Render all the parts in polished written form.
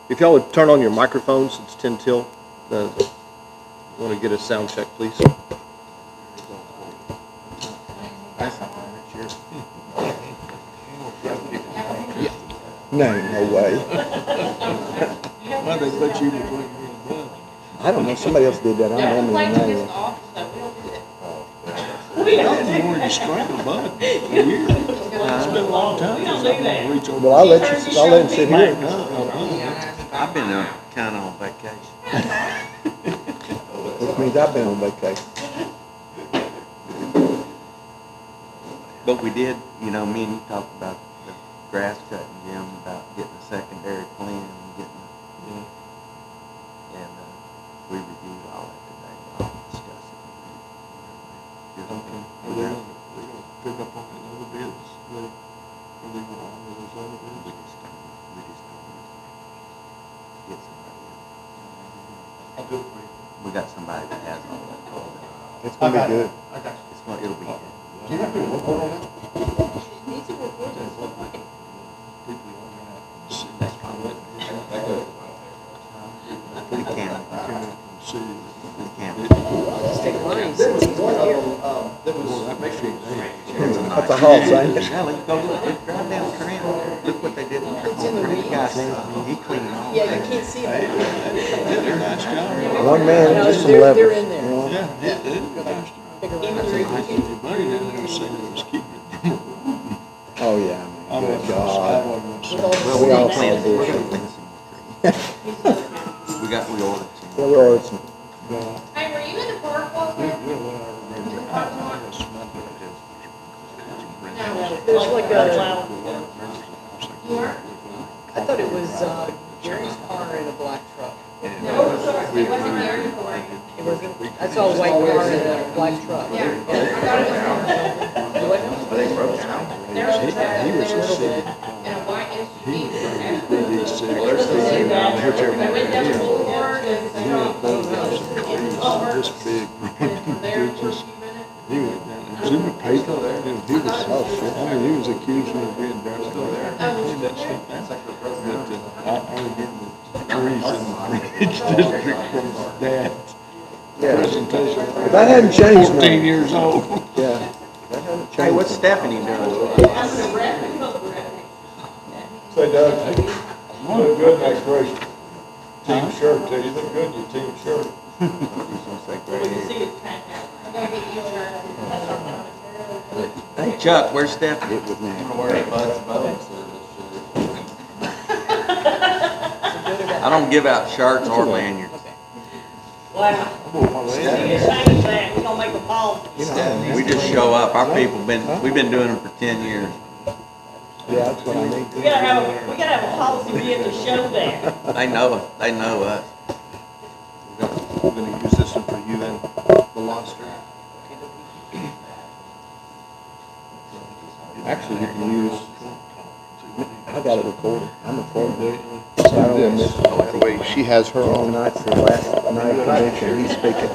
If y'all would turn on your microphones, it's 10 till. Want to get a sound check, please? No way. Why they put you between me and Bud? I don't know. Somebody else did that. I don't know anyway. We don't want to strangle Bud for years. It's been a long time since I've been reach over. Well, I'll let him sit here. I've been kind of on vacation. Which means I've been on vacation. But we did, me and you talked about the grass cutting, Jim, about getting a secondary plan and getting and we reviewed all that today. I'll discuss it. Okay. We're going to pick up on the other bids. Are they going on with those other bids? We just don't get somebody else. I'll do it for you. We got somebody that has all that. It's going to be good. I got you. It'll be good. Do you have any report on that? Needs a report. People are going to see. We can. See. We can. Stick lines since he's been here. That makes me That's a Hall thing. Sally, go look. Drive down Trent. Look what they did in Trent. He cleaned all Yeah, that. you can't see Hey, them. they did a nice job. One man, No, just some they're leverage. in there. you know. Yeah, they did a nice job. Bigger I ones. think your buddy down there was saying it was keeping it. Oh, yeah. I I mean, good wasn't God. gonna say. Well, We all we're saw gonna bullshit. plant some more trees. We ordered some. Yeah, we ordered some. Hey, were you in the park while we were? There's like a, You were? I thought it was Gary's car in a black truck. No, it wasn't Gary Ford. It wasn't, I saw a white car in a black truck. Yeah, I thought it was. You what? There was a truck He was up a there city. and a white He SUV. was sick. Whichever We went down the one. boulevard and He had both stopped. of some trees this big. And from there for a few minutes. He went down and was in the paper there. He was, he was accusing of being dirty. Clean that stuff out. But I only get the trees in the Bridge District from his dad's presentation. That hadn't changed 14 none. years old. Yeah. That hadn't Hey, changed. what's Stephanie doing? Say, Doug, you look good in that gray team shirt, too. You look good in your team shirt. Hey, Chuck, where's Stephanie? I don't give out shirts or lanyards. Wow. Change that, we gonna make a policy. We just show up. Our people we've been doing them for 10 years. Yeah, that's what I need. We gotta have a policy being to show that. They know us. They know us. We're going to use this one for you and the lobster. Actually, you can use. I got it recorded. I'm recording. So I don't want to miss it. Wait, she has her All own. night for the last night convention. He's speaking.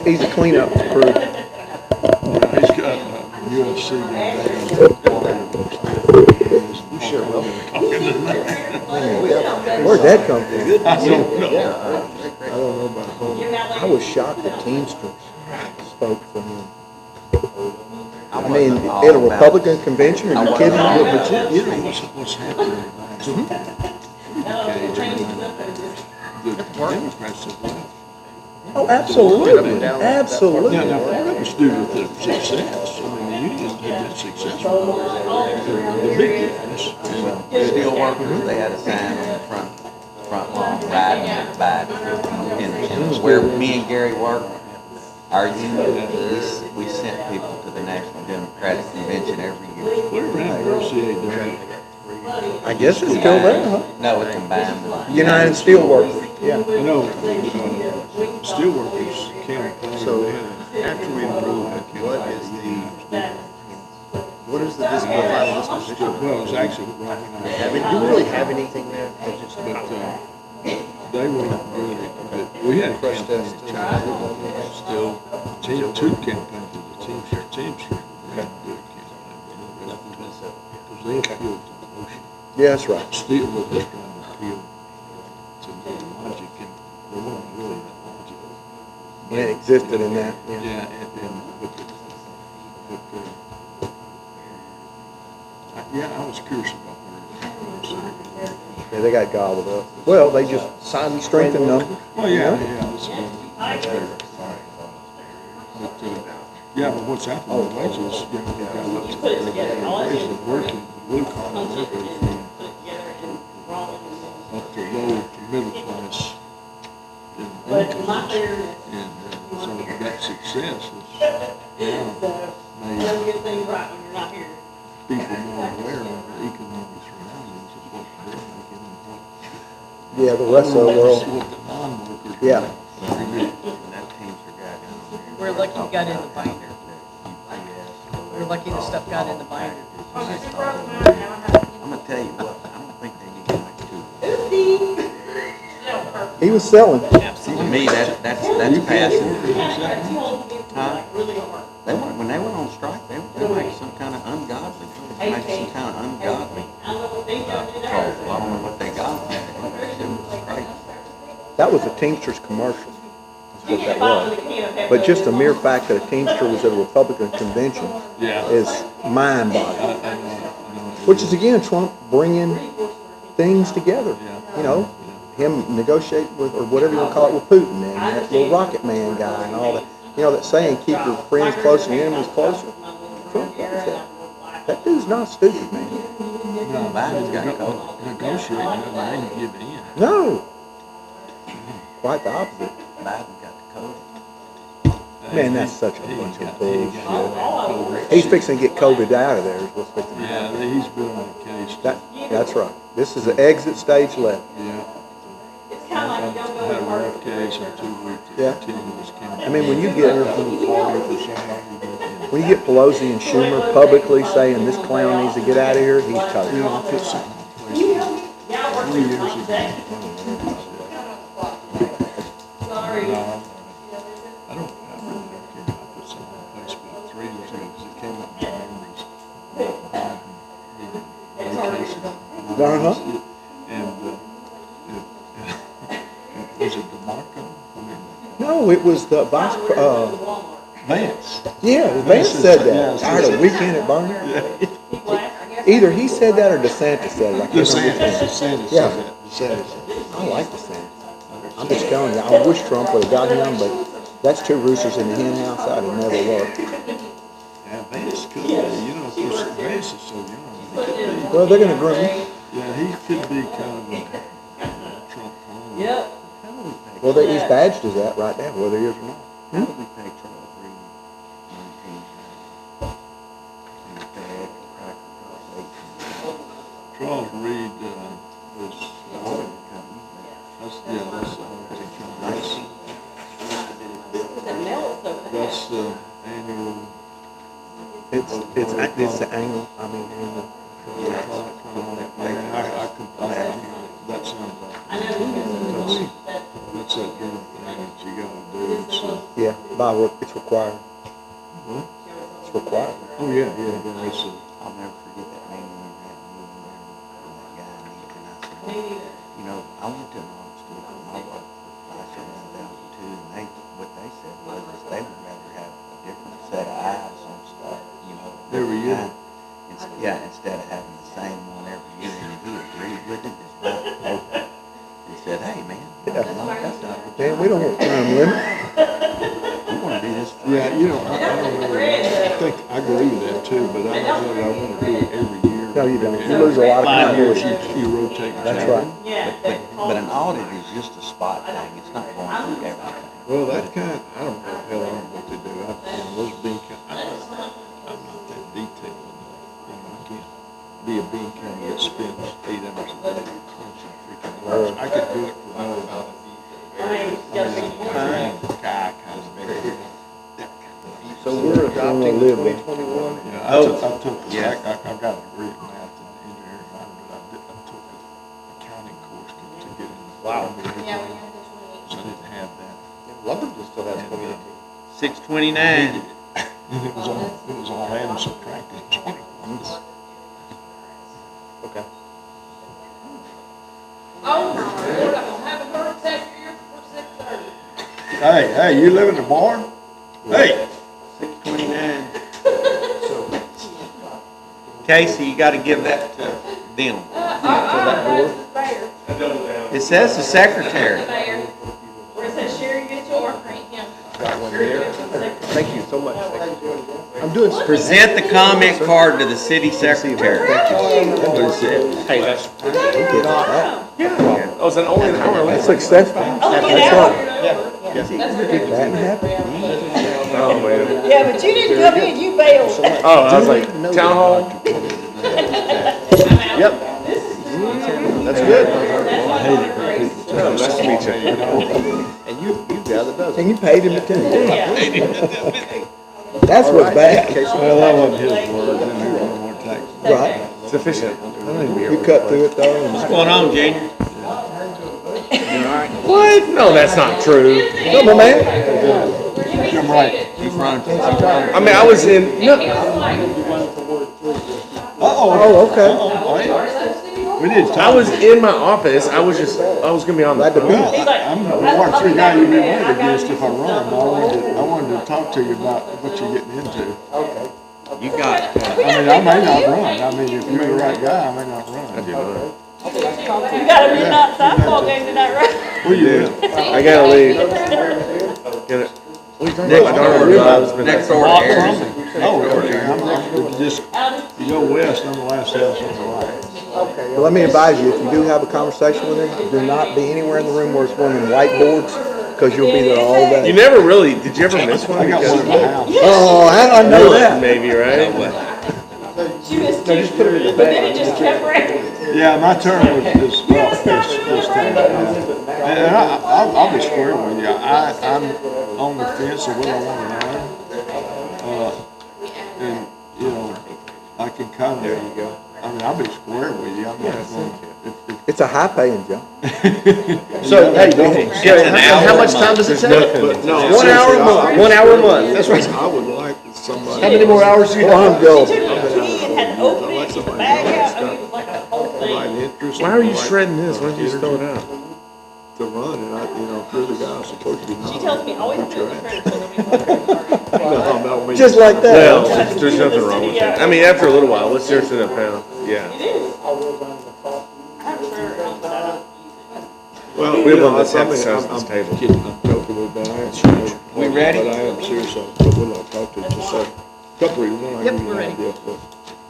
He's a cleanup crew. He's got UFC one day. You sure will. Where'd that come from? I don't know. I don't know about home. I was shocked that Teamsters spoke for him. I mean, at a Republican convention, are you kidding me? But you know what's happening? The Democrats have won. Oh, absolutely, absolutely. Now, part of it's due to the success. I mean, the unions have been successful. The big difference. Steel workers, they had a sign on the front lawn, riding it back. And where me and Gary work, our union, we sent people to the National Democratic Convention every year. Whatever happened to RCA, I guess it's still there, huh? No, it combined with. United Steelworkers, yeah. I know, steelworkers campaign. So, after we approve it, what is the final disposition? Well, it's actually right when Do we really have anything there? But they weren't really, but we had a campaign in China, still, two campaigns, the Teamsters, had a good campaign. Because they appealed to the motion. Yeah, that's right. Steel was just trying to appeal And it existed in that, Yeah, yeah. Yeah, I was curious about where. Yeah, they got gobbled up. Well, they just strengthened numbers. Well, you yeah, know? yeah, it's much bigger. But, yeah, but what's happening with wages, you know, you've got wages working, blue collar workers, up to low to middle class incomes. And so that success is now made Get things right when you're not here. people more aware of the economic surroundings of what they're making and what. Yeah, the rest of the world. What the non-workers. Yeah. That Teamster guy down there. We're lucky you got in the binder. We're lucky the stuff got in the binder. I'm gonna tell you what, I don't think they need like two. He was selling. To me, that's passing. Huh? They went, when they went on strike, they make some kind of ungodly, patrol. I don't know what they got. It was crazy. That was a Teamsters commercial. That's what that was. But just the mere fact that a Teamster was at a Republican convention is mind-boggling. Which is, again, Trump bringing things together. You know, him negotiate with, or whatever you want to call it, with Putin, and that little Rocket Man guy and all that. You know, that saying, keep your friends close and your enemies closer. Trump does that. That dude's not stupid, man. No, Biden's got COVID. Negotiating, they ain't give in. No. Quite the opposite. Biden got the COVID. Man, that's such a bunch of bullshit. He's fixing to get COVID out of there, is what's fixing to happen. Yeah, he's building a case. That's right. This is the exit stage left. Yeah. I've had a rough case in 2 weeks. Yeah. Continuous chemotherapy. I mean, when you get For somebody when you get Pelosi and Schumer publicly saying this clown needs to get out of here, he's you toast. know, I put something in place 3 years ago. Sorry. No, I really don't care. I put something in place about 3 years ago because it came up in my memories. Biden being vacation. Uh-huh. And was it DeMarco? I mean, No, it was the vice. Vance. Yeah, Vance said that. Yeah, I heard a weekend at Barney. Either he said that or DeSantis said it. I can't remember which one. DeSantis Yeah. said that. DeSantis said that. I like DeSantis. I'm just telling you, I wish Trump would have got him, but that's two roosters in the hen house. That'd have never worked. Yeah, Vance could be, you know, of course, Vance is so young. He could be, Well, they're going to groom. yeah, he could be kind of a Trump clone. Yep. How do we pay? Well, he's badged as that right now, whether he is or not. How do we pay Charles Reed 19? And Fed, Cracker cost 18. Charles Reed was, that's the annual. It's the angle. I mean, angle. That sounds like. That's that damn thing that you gotta do, so. Yeah, by work, it's required. It's required. Oh, yeah, it's I'll never forget that meeting we had in that guy and I said, you know, I went to an art school for my work for 2002, and what they said was they would rather have a different set of eyes on stuff, you know. Every year. Yeah, instead of having the same one every year, and he agreed with it, just left it open. He said, hey, man, Yeah. that's not what Man, we don't want term limit. we want to do this for. Yeah, you know, I don't know, I think, I agree with that too, but I don't know that I want to do it every year. No, you don't. You lose a lot of 5 years, continuity. you rotate. That's right. But an audit is just a spot thing, it's not going through everything. Well, that kind, I don't know, hell, I don't know what they do. Those bean counters, I'm not that detailed enough. You know, I can't be a bean counter that spends 8 hours a day crunching freaking numbers. I could do it for no, guy kind of thing. So we're adopting live 2021? Yeah, I got a degree in math and engineering, but I took an accounting course to get in. Wow. So I didn't have that. Lumberton still has 2018. 629. And it was all add and subtracting. Okay. Oh my Lord, I'm gonna have a heart attack here before 6:30. Hey, you live in the barn? Hey, 629. Casey, you gotta give that to them. It says the secretary. Where it says Sherry Mitchell? Got one there. Thank you so much. I'm doing. Present the comment card to the city secretary. Hey, that's. That's Oh, is that only the hour? successful. Only an That's hour. right. That happened. Oh, man. Yeah, but you didn't come in, you bailed. Oh, I was like, town hall? Yep. That's good. Oh, nice to meet you. And you got it, doesn't And you paid him attention. Yeah. That's what's bad. Well, that wasn't his word, then he wouldn't want tax. Right. It's efficient. You cut through it though. and- What's going on, Junior? What? No, that's not true. Come on, man. Jim Wright. He's running for I mean, I was in, no, Oh, okay. We did I talk. was in my office. I was gonna be on the Glad to meet phone. you. I'm the Ward 3 guy you've been running against if I run. I wanted to talk to you about what you're getting into. You got it. I mean, I may not run. I mean, if you're the right guy, I may not run. I do not. You got a midnight softball game tonight, right? Where you live? I gotta leave. Gotta- What are you talking about? My daughter drives me. Next door to Harrison. Oh, okay. I'm just, you go west, I'm the last house on the right. Well, let me advise you, if you do have a conversation with him, do not be anywhere in the room where it's one of them whiteboards, because you'll be there all You day. never really, did you ever miss one? I got one in my house. Oh, how did I know that? Maybe, right? She missed two, but then it just kept raining. Yeah, my term was this time. And I'll be square with you. I'm on the fence of whether I want to run. And, you know, I can kind of, I mean, I'll be square with you. I'm not going, if It's a high paying job. So, hey, Gary, how much time does it take? But no, 1 hour a month, 1 hour a month. That's right. I would like somebody. How many more hours do you Well, have? I'm She going. took the key and had to open it, took the bag out, I mean, it was like a whole Right thing. interest. Why are you right shredding this? Why don't you just throw it out? To run, and I, you know, if you're the guy I'm supposed to be. She tells me, always put the credit card. No, about me. Just like that. Well, there's nothing wrong with that. I mean, after a little while, it's just in a pound. Yeah. It is. I'm sure, but I don't use it. Well, We you have know, one that's I mean, emphasized I'm at this table. kidding, I'm joking with that. I am serious. We ready? But I am serious, but we'll not talk to you, just say, couple reasons, one, I Yep, give you we're an ready. idea of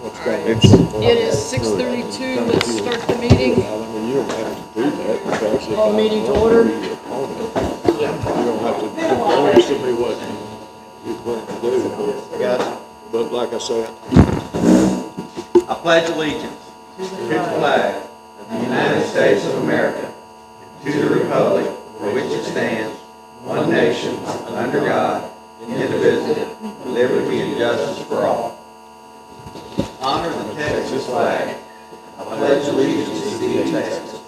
what's going on. It's, It is 6:32, let's start the meeting. Well, I mean, you don't have to do that, because if Call I meeting to want order. be your opponent, you don't have to propose to me what you plan to do. But like I said, I pledge allegiance to the flag of the United States of America, to the republic for which it stands, one nation, under God, indivisible, with liberty and justice for all. Honor the Texas flag. I pledge allegiance to the Texas,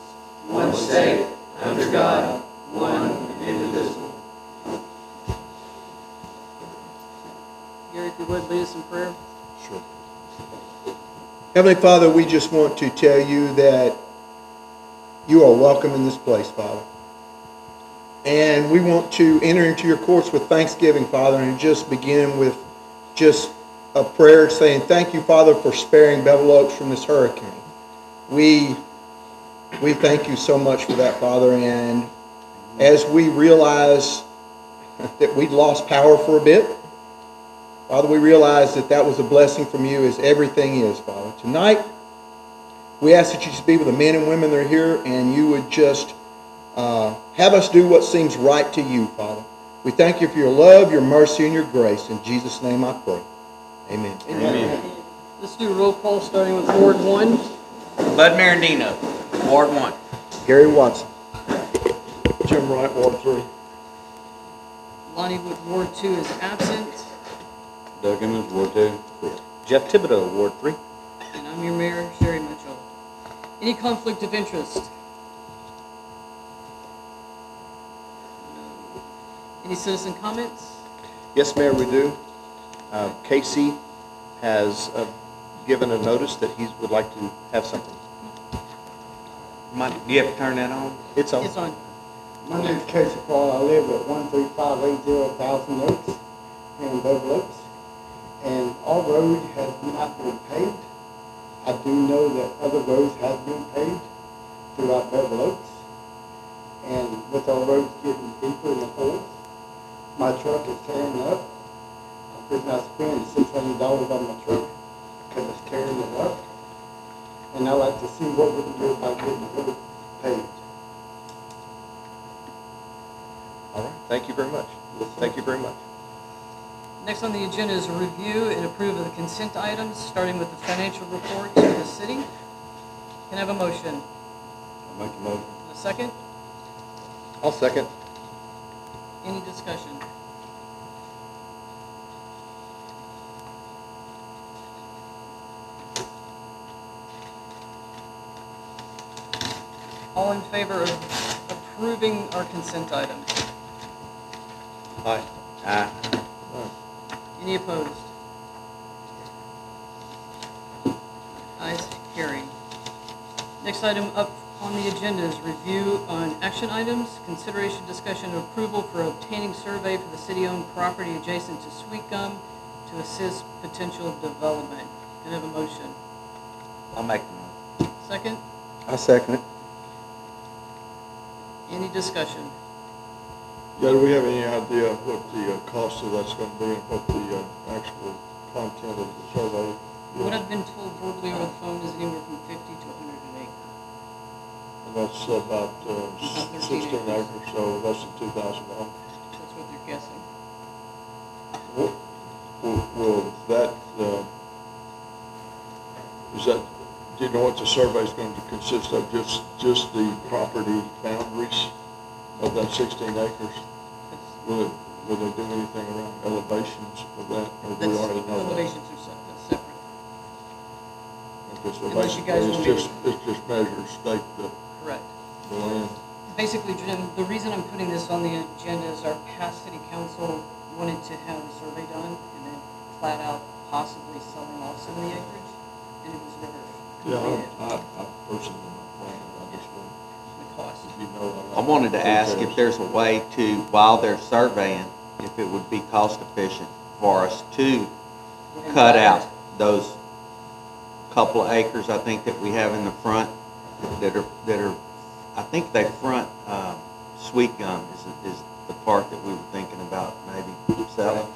one state, under God, one and indivisible. Gary, if you would, lead us in prayer. Heavenly Father, we just want to tell you that you are welcome in this place, Father. And we want to enter into your courts with thanksgiving, Father, and just begin with just a prayer saying, thank you, Father, for sparing Bevil Oaks from this hurricane. We thank you so much for that, Father, and as we realize that we'd lost power for a bit, Father, we realize that that was a blessing from you, as everything is, Father. Tonight, we ask that you just be with the men and women that are here, and you would just have us do what seems right to you, Father. We thank you for your love, your mercy, and your grace. In Jesus' name I pray. Amen. Amen. Let's do a roll call, starting with Ward 1. Bud Marandino, Ward 1. Gary Watson. Jim Wright, Ward 3. Lonnie Wood, Ward 2 is absent. Doug Emmons, Ward 2. Jeff Thibodeau, Ward 3. And I'm your mayor, Sherry Mitchell. Any conflict of interest? No. Any citizen comments? Yes, Mayor, we do. Casey has given a notice that he would like to have something. Do you have to turn that on? It's on. It's on. My name's Casey Paul. I live at 13580 Thousand Oaks here in Bevil Oaks. And our road has not been paved. I do know that other roads have been paved throughout Bevil Oaks. And with our roads getting deeper in the holes, my truck is tearing up. I'm fixing to spend $600 on my truck because it's tearing it up. And I'd like to see what we can do about getting the road paved. All right, thank you very much. Thank you very much. Next on the agenda is a review and approve of the consent items, starting with the financial reports for the city. Can I have a motion? I'll make a motion. A second? I'll second. Any discussion? All in favor of approving our consent items? Aye. Aye. Any opposed? Ayes, carry. Next item up on the agenda is review on action items, consideration, discussion, and approval for obtaining survey for the city-owned property adjacent to Sweet Gum to assist potential development. Can I have a motion? I'll make the motion. Second? I second it. Any discussion? Yeah, do we have any idea what the cost of that's gonna be and what the actual content of the survey? What I've been told verbally over the phone is anywhere from 50 to 100 an acre. And that's about About 13 16 acres. acres, so less than $2,000. That's what they're guessing. Will that, is that, do you know what the survey is going to consist of? Just the property boundaries of that 16 acres? Will they do anything around elevations of that, or do we already know that? Elevations are separate. Okay, so Unless you guys basically, want me it's just measure, stake Correct. the land. Basically, Jim, the reason I'm putting this on the agenda is our past city council wanted to have a survey done and then flat out possibly selling off some of the acreage, and it was never completed. I personally am not planning, I just want, The cost. if you know. I wanted to ask if there's a way to, while they're surveying, if it would be cost efficient for us to cut out those couple of acres, I think, that we have in the front that are, I think they front, Sweet Gum is the part that we were thinking about maybe selling.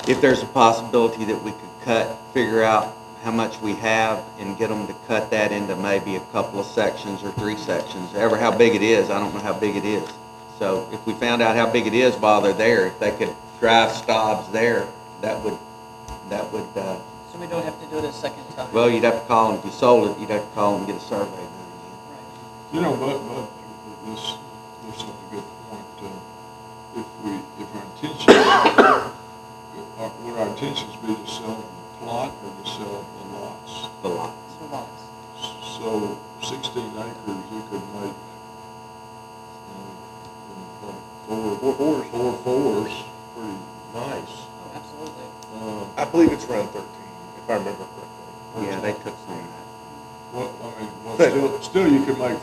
If there's a possibility that we could figure out how much we have and get them to cut that into maybe a couple of sections or 3 sections, ever how big it is, I don't know how big it is. So if we found out how big it is while they're there, if they could drive stobs there, that would, So we don't have to do it a second time. well, you'd have to call them, if you sold it, you'd have to call them and get a survey done again. You know, but this is a good point. If our intention, would our intentions be to sell the plot or to sell the lots? The lots. So lots. So 16 acres, you could make, four fours, pretty nice. Oh, absolutely. I believe it's around 13, if I remember correctly. Yeah, they took some of Well, I mean, well, still you could make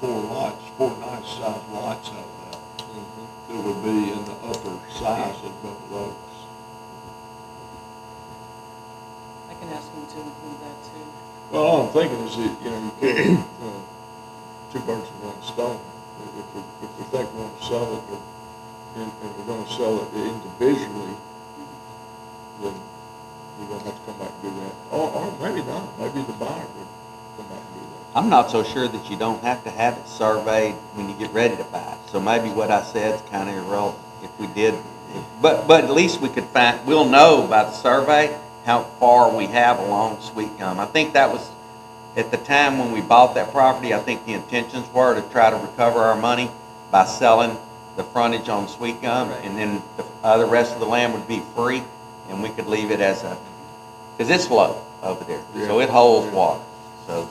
four lots, 4 nice sized lots out of that. It would be in the upper size of Bevil Oaks. I can ask them to include that too. Well, all I'm thinking is that, you know, you kill 2 birds with 1 stone. If we think we want to sell it, and we're going to sell it individually, then you're going to have to come back and do that. Or maybe not. Maybe the buyer would come back and do that. I'm not so sure that you don't have to have it surveyed when you get ready to buy it. So maybe what I said is kind of irrelevant if we did. But at least we could find, we'll know by the survey how far we have along Sweet Gum. I think that was, at the time when we bought that property, I think the intentions were to try to recover our money by selling the frontage on Sweet Gum, and then the rest of the land would be free, and we could leave it as a, because it's low over there, so it holds water. So,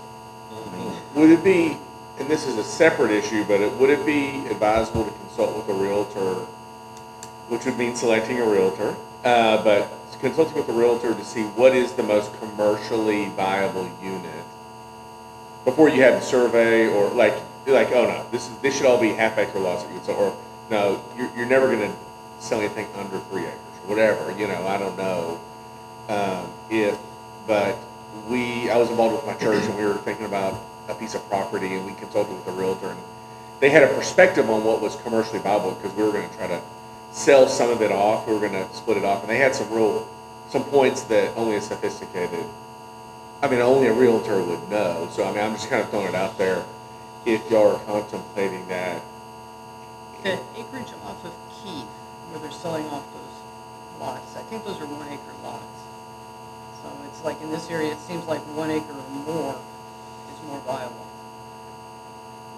I mean, Would it be, and this is a separate issue, but would it be advisable to consult with a realtor, which would mean selecting a realtor, but consulting with a realtor to see what is the most commercially viable unit before you have the survey, or like, like, oh no, this should all be half-acre lots that you sell, or no, you're never going to sell anything under 3 acres, or whatever. I don't know but I was involved with my church, and we were thinking about a piece of property, and we consulted with a realtor, and they had a perspective on what was commercially viable because we were going to try to sell some of it off. We were going to split it off, and they had some points that only only a realtor would know. So I'm just kind of throwing it out there. If y'all are contemplating that, The acreage off of Keith, where they're selling off those lots, I think those are 1 acre lots. So it's like in this area, it seems like 1 acre or more is more viable.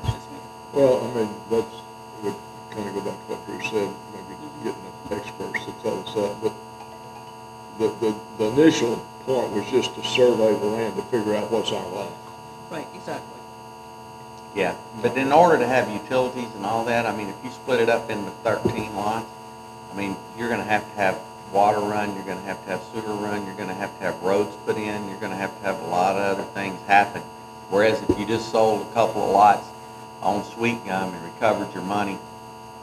That's just me. Well, would kind of go back to what Drew said, maybe getting the experts to tell us that, but the initial point was just to survey the land to figure out what's our land. Right, exactly. Yeah, but in order to have utilities and all that, if you split it up into 13 lots, you're gonna have to have water run, you're gonna have to have sewer run, you're gonna have to have roads put in, you're gonna have to have a lot of other things happen. Whereas if you just sold a couple of lots on Sweet Gum and recovered your money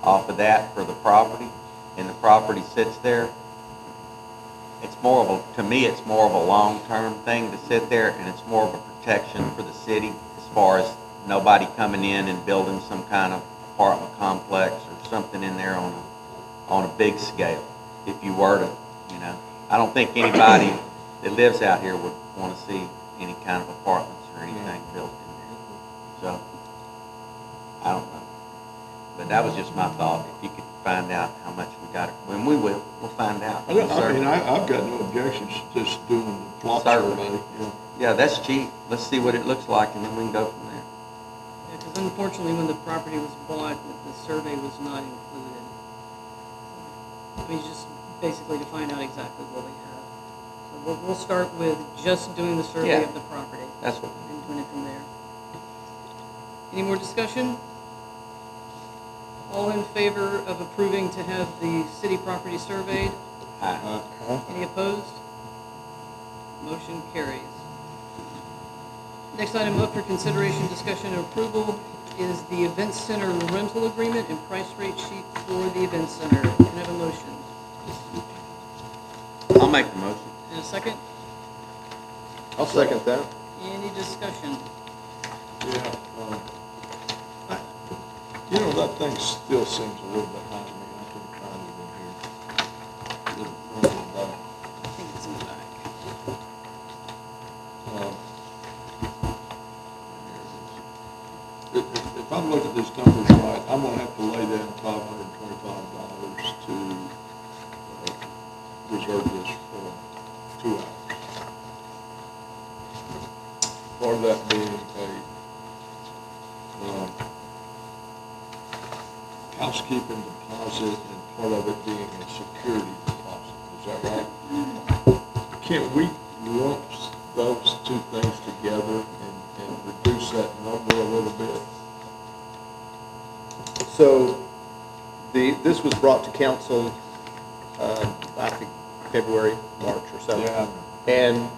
off of that for the property, and the property sits there, to me, it's more of a long-term thing to sit there, and it's more of a protection for the city as far as nobody coming in and building some kind of apartment complex or something in there on a big scale. If you were to, I don't think anybody that lives out here would want to see any kind of apartments or anything built in there. So, I don't know. But that was just my thought. If you could find out how much we got, when we'll find out. I've got no objections to just doing the plot survey. Yeah, that's cheap. Let's see what it looks like, and then we can go from there. Yeah, because unfortunately, when the property was bought, the survey was not included. Just basically to find out exactly what we have. So we'll start with just doing the survey of the property. That's what. And doing it from there. Any more discussion? All in favor of approving to have the city property surveyed? Aye. Any opposed? Motion carries. Next item up for consideration, discussion, and approval is the event center rental agreement and price rate sheet for the event center. Can I have a motion? I'll make the motion. And a second? I'll second that. Any discussion? Yeah. That thing still seems a little behind me. I couldn't find it in here. I think it's in the back. If I'm looking at these numbers right, I'm gonna have to lay down $525 to reserve this for 2 hours. Part of that being a housekeeping deposit and part of it being a security deposit. Is that right? Can't we lump those two things together and reduce that number a little bit? So, this was brought to council, I think, February, March or so. Yeah. And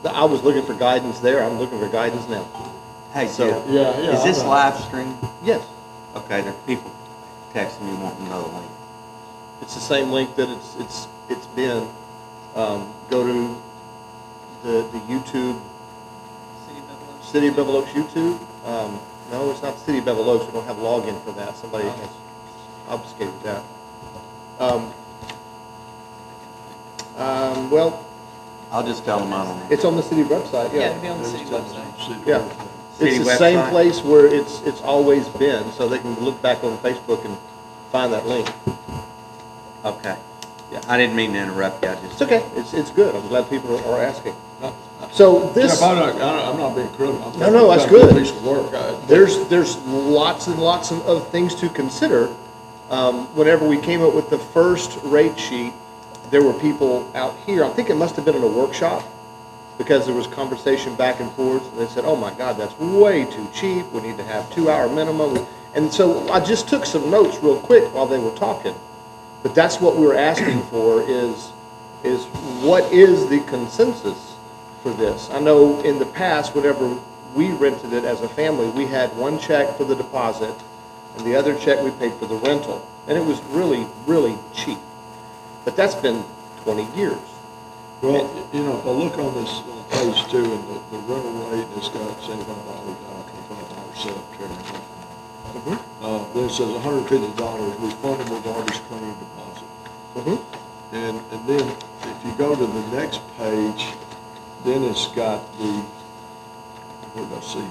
I was looking for guidance there. I'm looking for guidance now. Hey, So- Jeff, Yeah. is this live stream? Yes, Okay, there are people texting me wanting to know the link. it's the same link that it's been. Go to the YouTube, City of Bevil Oaks. City of Bevil Oaks YouTube. No, it's not the City of Bevil Oaks. We don't have a login for that. Somebody has obfuscated that. Well, I'll just tell them I don't know. it's on the city website, Yeah, yeah. it'd be on the city website. Yeah. City It's the same website? place where it's always been, so they can look back on Facebook and find that link. Okay. Yeah, I didn't mean to interrupt you. I just. It's okay. It's good. I'm glad people are asking. So this, Jeff, I'm not being critical. No, that's I've done a good. piece of work. there's lots and lots of things to consider. Whenever we came up with the first rate sheet, there were people out here, I think it must have been in a workshop, because there was conversation back and forth, and they said, oh my God, that's way too cheap, we need to have 2-hour minimum. And so I just took some notes real quick while they were talking. But that's what we're asking for is what is the consensus for this? I know in the past, whenever we rented it as a family, we had one check for the deposit, and the other check we paid for the rental. And it was really, really cheap. But that's been 20 years. Well, you know, if I look on this page two, and the rental rate, it's got $75, $25 set up there. Then it says $150 refundable garbage cleaning deposit. And then if you go to the next page, then it's got the, what did I see?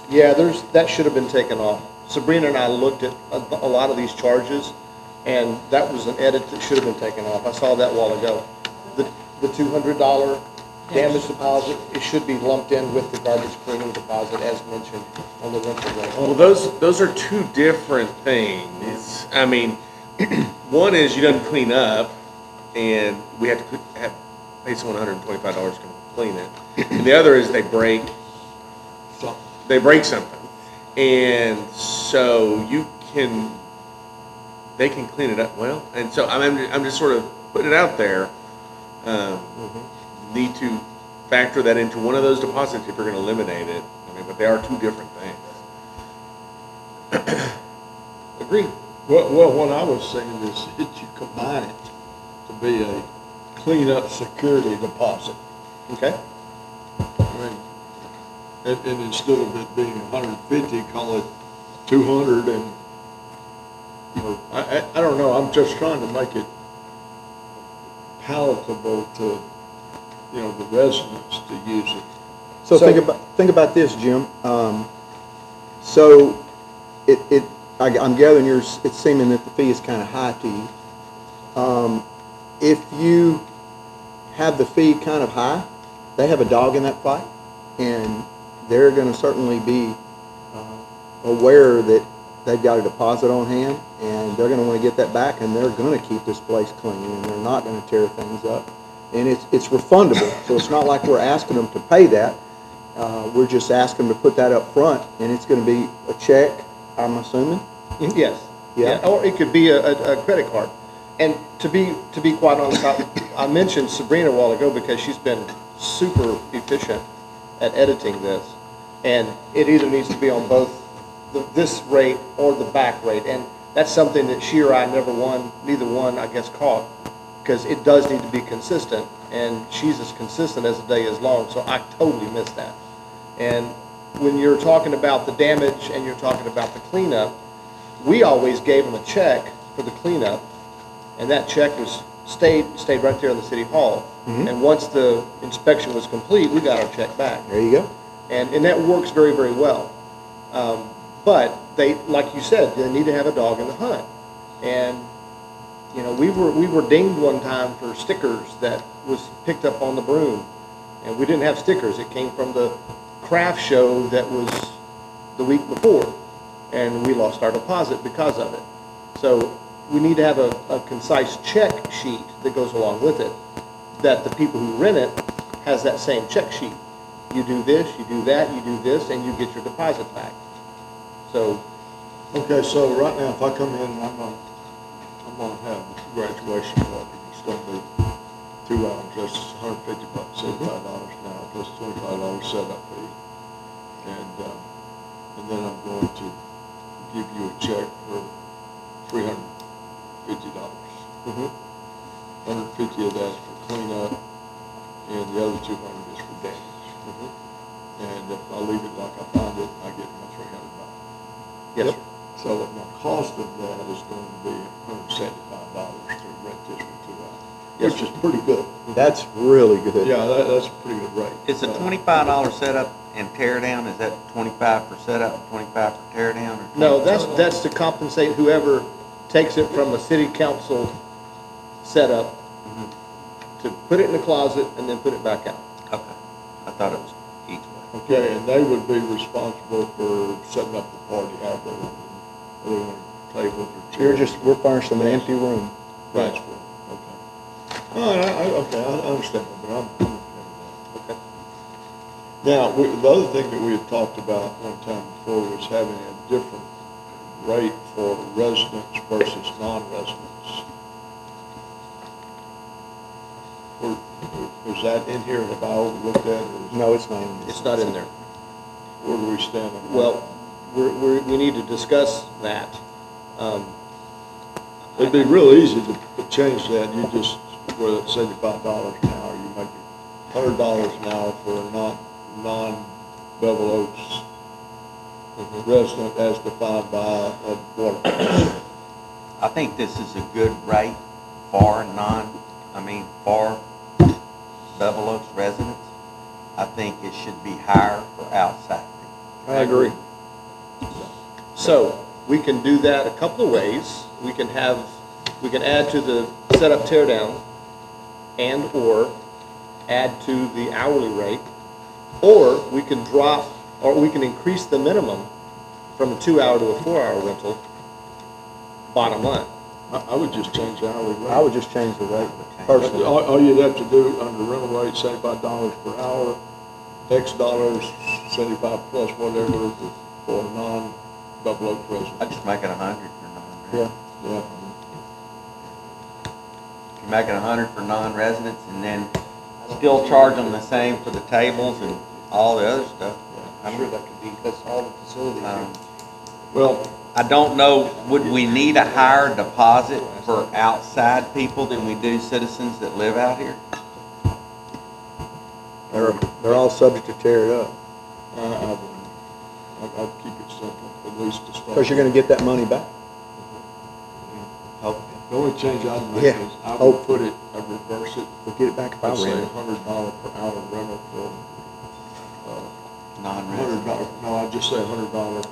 Yeah, that should have been taken off. Sabrina and I looked at a lot of these charges, and that was an edit that should have been taken off. I saw that a while ago. The $200 damage deposit, it should be lumped in with the garbage cleaning deposit as mentioned on the rental rate. Well, those are two different things. I mean, one is you don't clean up, and we have to pay someone $125 to clean it. And the other is they break something, and so they can clean it up well. And so I'm just sort of putting it out there. Need to factor that into one of those deposits if you're going to eliminate it. I mean, but they are two different things. Agreed. Well, what I was saying is that you combine it to be a cleanup security deposit. Okay. I mean, and instead of it being 150, call it 200, and or I don't know. I'm just trying to make it palatable to, you know, the residents to use it. So think about this, Jim. So I'm gathering it's seeming that the fee is kind of high to you. If you have the fee kind of high, they have a dog in that fight, and they're going to certainly be aware that they've got a deposit on hand, and they're going to want to get that back, and they're going to keep this place clean, and they're not going to tear things up. And it's refundable, so it's not like we're asking them to pay that. We're just asking them to put that up front, and it's going to be a check, I'm assuming? Yes. Yeah. Or it could be a credit card. And to be quite honest, I mentioned Sabrina a while ago because she's been super efficient at editing this. And it either needs to be on both this rate or the back rate. And that's something that she or I neither one, I guess, caught. Because it does need to be consistent. And she's as consistent as the day is long. So I totally missed that. And when you're talking about the damage and you're talking about the cleanup, we always gave them a check for the cleanup, and that check stayed right there in the city hall. And once the inspection was complete, we got our check back. There you go. And that works very, very well. But they, like you said, they need to have a dog in the hunt. And you know, we were dinged one time for stickers that was picked up on the broom, and we didn't have stickers. It came from the craft show that was the week before, and we lost our deposit because of it. So we need to have a concise check sheet that goes along with it, that the people who rent it has that same check sheet. You do this, you do that, you do this, and you get your deposit back. So, Okay, so right now, if I come in and I'm gonna have a graduation party, it's gonna be 2 hours, that's $150, $75 an hour, plus $25 setup fee. And then I'm going to give you a check for $350. $150 of that's for cleanup, and the other $200 is for damage. And if I leave it like I found it, I get my $300. yes, sir. So my cost of that is going to be $175 to rent this for 2 hours, which is pretty good. That's really good. Yeah, that's a pretty good rate. It's a $25 setup and tear down, is that 25 for setup, 25 for tear down? Or No, that's to compensate whoever takes it from a city council setup to put it in the closet and then put it back out. Okay, I thought it was each way. Okay, and they would be responsible for setting up the party, how they want, whether they want tables or chairs. We're furnishing an empty room. Right. Okay. No, I understand, but I'm okay with that. Okay. Now, the other thing that we had talked about one time before was having a different rate for residents versus non-residents. Is that in here? Have I overlooked that? Or No, it's not. It's not in there. where do we stand on that? Well, we need to discuss that. It'd be real easy to change that, you just, whether it's $75 an hour, you make it $100 an hour for a non-Bevel Oaks resident as defined by a water. I think this is a good rate for for Bevel Oaks residents. I think it should be higher for outside people. I agree. So, we can do that a couple of ways. We can add to the setup tear down and/or add to the hourly rate, or we can increase the minimum from a 2-hour to a 4-hour rental, bottom line. I would just change the hourly rate. I would just change the rate, personally. All you'd have to do under rental rate, $75 per hour, X dollars, 75 plus whatever for a non-Bevel Oaks resident. I just make it 100 for non-residents. Yeah. Yeah. If you make it 100 for non-residents and then still charge them the same for the tables and all the other stuff. I'm sure that could be, that's all the facilities. Well, I don't know, would we need a higher deposit for outside people than we do citizens that live out here? They're all subject to tear it up, I wouldn't. I'd keep it simple, at least to start. because you're gonna get that money back. The only change I'd make Yeah. is I would Hope. put it, I'd reverse it. We'll get it back if I I'd say rent it. $100 per hour rental for, Non-residents? $100, no, I'd just say $100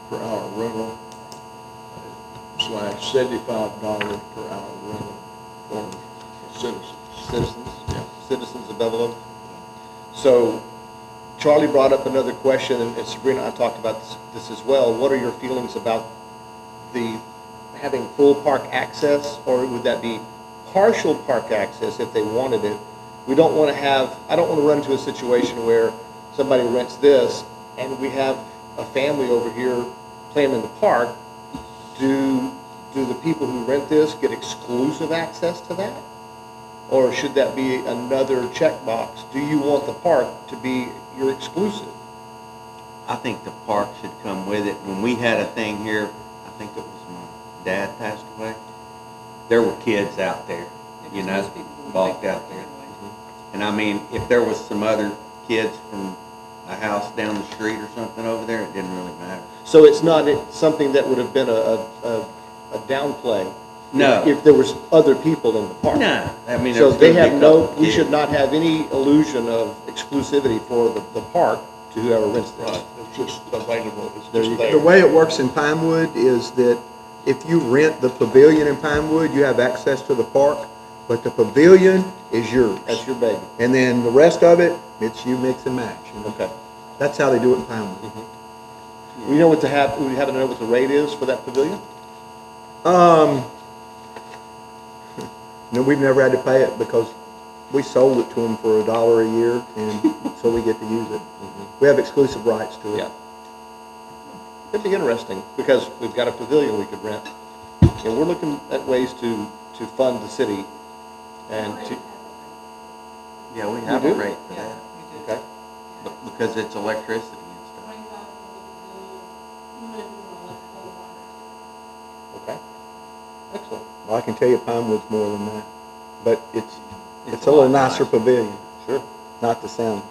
per hour rental / $75 per hour rental for citizens. Yeah. Citizens of Bevel Oaks. So, Charlie brought up another question, and Sabrina and I talked about this as well. What are your feelings about having full park access, or would that be partial park access if they wanted it? I don't want to run into a situation where somebody rents this, and we have a family over here playing in the park. Do the people who rent this get exclusive access to that? Or should that be another checkbox? Do you want the park to be your exclusive? I think the park should come with it. When we had a thing here, I think it was my dad passed away, there were kids out there, you know, Most people would walked think out that there. anyway. And I mean, if there was some other kids from a house down the street or something over there, it didn't really matter. So it's not something that would have been a downplay? No. If there was other people in the park? No, I mean, So there's they gonna be have a couple we kids. should not have any illusion of exclusivity for the park to whoever rents this. Right, it's just available, it's There just you there. The way it works in Pinewood is that if you rent the pavilion in Pinewood, you have access to the park, but the pavilion is yours. That's your baby. And then the rest of it, it's you mix and match. You know? Okay. That's how they do it in Pinewood. We know we happen to know what the rate is for that pavilion? No, we've never had to pay it because we sold it to them for $1 a year, and so we get to use it. We have exclusive rights to it. Yeah. It'd be interesting, because we've got a pavilion we could rent, and we're looking at ways to fund the city and to, Yeah, we have You a do? rate for Yeah, that, we do. okay? because it's electricity and stuff. Okay. Excellent. Well, I can tell you Pinewood's more than that, but it's It's a little a lot nicer nicer. pavilion, Sure. not the sound.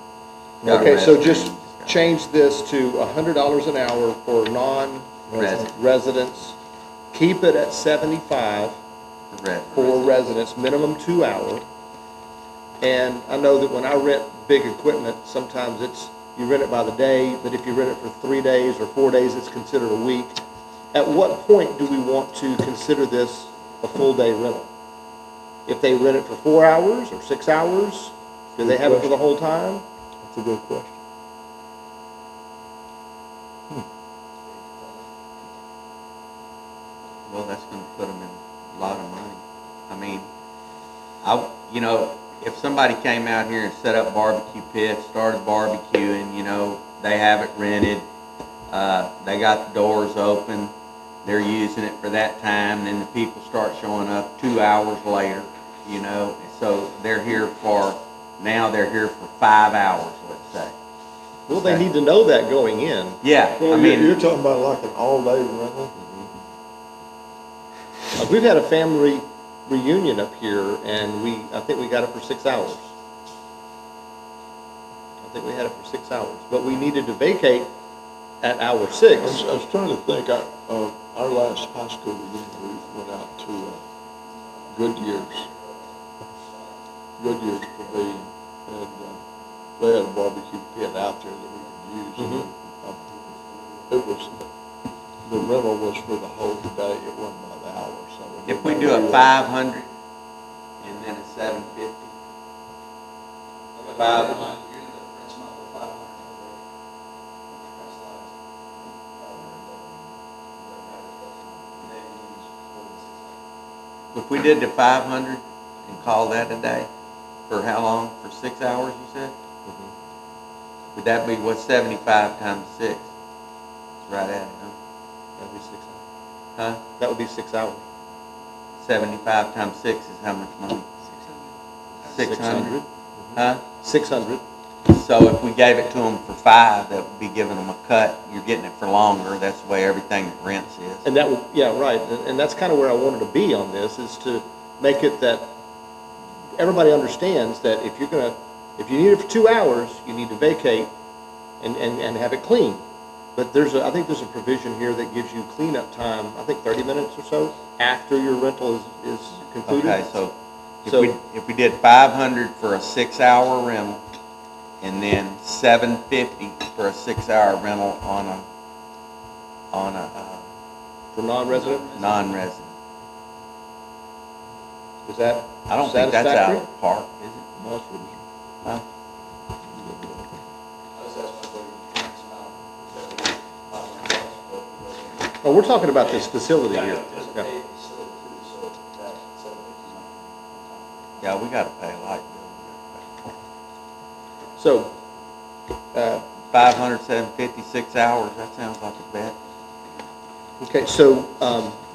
Got a Okay, so restroom, just got- change this to $100 an hour for non-residents. Keep it at 75 The red. for residents, minimum 2 hour. And I know that when I rent big equipment, sometimes you rent it by the day, but if you rent it for 3 days or 4 days, it's considered a week. At what point do we want to consider this a full day rental? If they rent it for 4 hours or 6 hours, do they have it for the whole time? That's a good question. Well, that's gonna put them in a lot of money. I mean, if somebody came out here and set up barbecue pits, started barbecuing, they have it rented, they got the doors open, they're using it for that time, then the people start showing up 2 hours later, so they're here for 5 hours, let's say. Well, they need to know that going in. Yeah, Well, I mean, you're talking about like an all-day rental? We've had a family reunion up here, and I think we got it for 6 hours. I think we had it for 6 hours, but we needed to vacate at hour 6. I was trying to think, our last high school reunion, we went out to Goodyear's Pavilion, and they had a barbecue pit out there that we could use. And, it was, the rental was for the whole day, it wasn't by the hour, so. if we do a 500 and then a 750. 500. If we did the 500 and call that a day, for how long? For 6 hours, you said? Would that be, what's 75 times 6? It's right at it, huh? That would be 6 hours. Huh? That would be 6 hours. 75 times 6 is how much money? 600. Huh? 600. So if we gave it to them for 5, that would be giving them a cut. You're getting it for longer. That's the way everything rents is. And that would, yeah, right, and that's kind of where I wanted to be on this, is to make it that everybody understands that if you need it for 2 hours, you need to vacate and have it clean. But I think there's a provision here that gives you cleanup time, I think 30 minutes or so, after your rental is concluded. Okay, so if we did 500 for a 6-hour rental, and then 750 for a 6-hour rental on a For non-resident, non-resident. is that I don't think that's out satisfactory? of the park, is it? That's what Huh? Oh, we're talking about this facility here. Yeah. Yeah, we gotta pay a light bill. So, 500, 750, 6 hours, that sounds like a bet. okay, so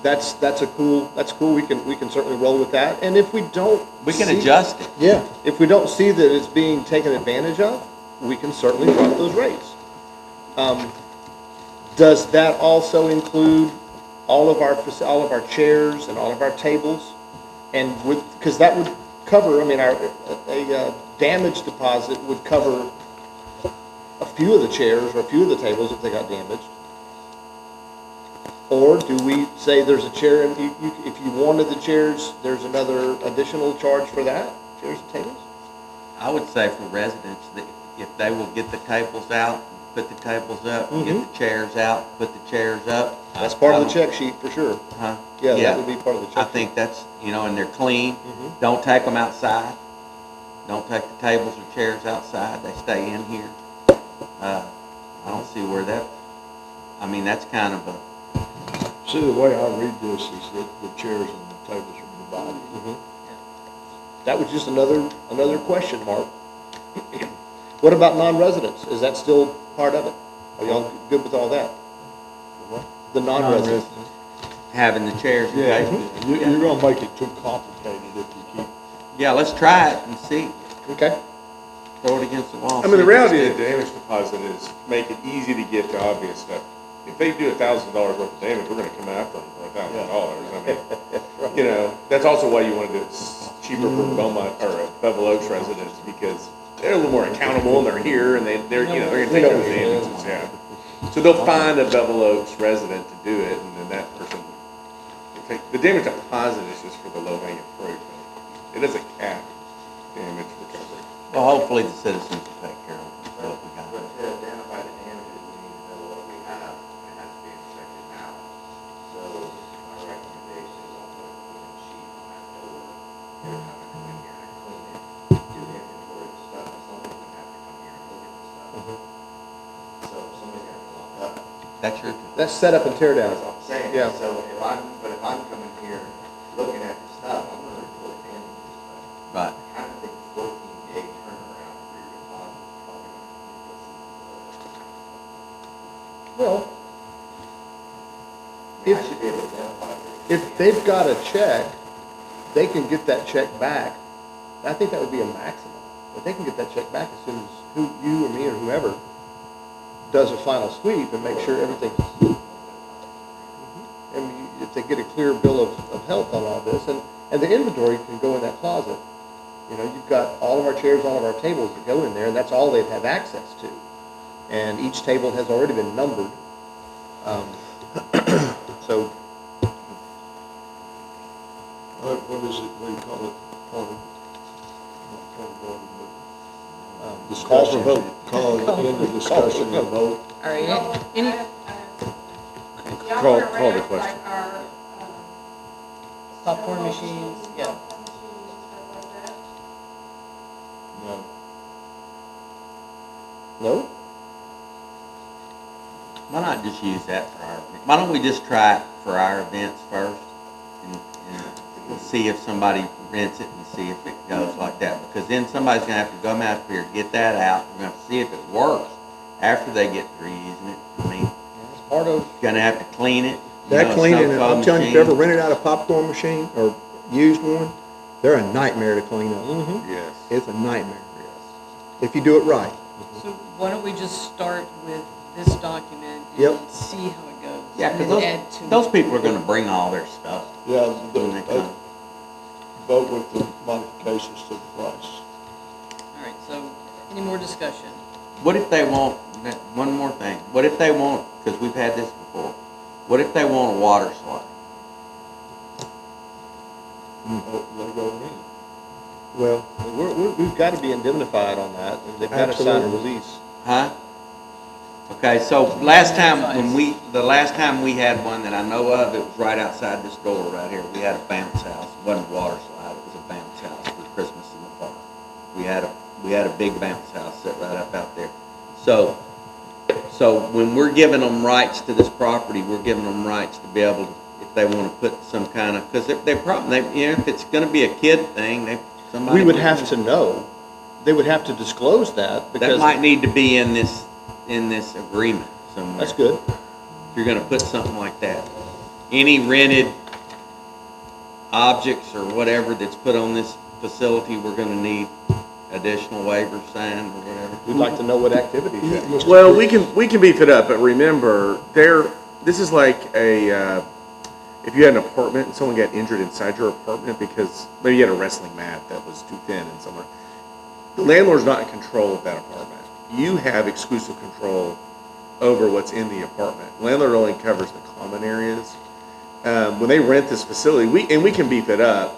that's cool. We can certainly roll with that. And if we don't, We can adjust it. Yeah, if we don't see that it's being taken advantage of, we can certainly drop those rates. Does that also include all of our chairs and all of our tables? And because that would cover, I mean, a damage deposit would cover a few of the chairs or a few of the tables if they got damaged. Or do we say there's a chair, and if you wanted the chairs, there's another additional charge for that, chairs and tables? I would say for residents, that if they will get the tables out, put the tables up, get the chairs out, put the chairs up. That's part of the check sheet, for sure. Huh? Yeah, that would be part of the check I sheet. think that's, and they're clean. Don't take them outside. Don't take the tables or chairs outside. They stay in here. I don't see where that's kind of a, See, the way I read this is that the chairs and the tables are divided. That was just another question mark. What about non-residents? Is that still part of it? Are y'all good with all that? The non-residents? having the chairs and Yeah, tables. you're gonna make it too complicated if you keep. Yeah, let's try it and see. Okay. Throw it against the wall. I mean, the reality of the damage deposit is make it easy to get to obvious stuff. If they do $1,000 worth of damage, we're gonna come after them for $1,000. I mean, that's also why you want to do it cheaper for Belmont or Bevel Oaks residents, because they're a little more accountable and they're here and they're gonna take care of the damages, yeah. So they'll find a Bevel Oaks resident to do it, and then that person, the damage deposit is just for the low hanging fruit. It doesn't cap damage recovery. Well, hopefully the citizens will take care of it. What we got. But to identify the damages, we need to know what we have, and has to be inspected now. So my recommendation is I'll put a clean sheet on that door. Every time I come in here and I clean it, do the inventory of the stuff, and somebody's gonna have to come here and look at the stuff. So somebody's gonna have to lock up. That's your, That's set up and tear down. That's what I'm saying. Yeah. So if I'm coming here looking at the stuff, I'm gonna report damages, but right. I kind of think 14-day turnaround for your deposit is probably going to Well, be I if, should be able to identify it. if they've got a check, they can get that check back. I think that would be a maximum. But they can get that check back as soon as you or me or whoever does a final sweep and makes sure everything, and if they get a clear bill of health on all this, and the inventory can go in that closet. You know, you've got all of our chairs, all of our tables that go in there, and that's all they'd have access to. And each table has already been numbered. So, What is it, what do you call it? Point of order, but call for vote. Call it in the discussion and vote. All right, any, Call the question. popcorn machines, yeah. No. No? Why not just use that for our, why don't we just try it for our events first? And see if somebody rents it and see if it goes like that. Because then somebody's gonna have to come out here, get that out, we're gonna have to see if it works after they get through using it. I mean, It's part of, gonna have to clean it. That cleaning, snow I'm cone telling you, if you ever machine. rented out a popcorn machine or used one, they're a nightmare to clean up. Yes. It's a nightmare, if you do it right. So why don't we just start with this document Yep. and see how it goes? Yeah, and then because add to those it. people are gonna bring all their stuff Yeah, when they come. vote with the modifications to the price. All right, so any more discussion? What if they want, one more thing, what if they want, because we've had this before, what if they want a water slide? Oh, they go in. Well, we've got to be indemnified on that, and they've got to sign a Absolutely. release. Huh? Okay, so last time the last time we had one that I know of, it was right outside this door right here. We had a bounce house. It wasn't a water slide, it was a bounce house for Christmas in the park. We had a big bounce house set right up out there. So when we're giving them rights to this property, we're giving them rights to be able to, if they want to put some kind of, because they probably, you know, if it's going to be a kid thing, somebody We would have to know, they would have to disclose that, because. that might need to be in this agreement somewhere. That's good. If you're gonna put something like that. Any rented objects or whatever that's put on this facility, we're gonna need additional waivers signed or whatever. We'd like to know what activities. you're- Well, we can beef it up, but remember, this is like a, if you had an apartment and someone got injured inside your apartment because maybe you had a wrestling mat that was too thin and somewhere, the landlord's not in control of that apartment. You have exclusive control over what's in the apartment. Landlord only covers the common areas. When they rent this facility, we can beef it up.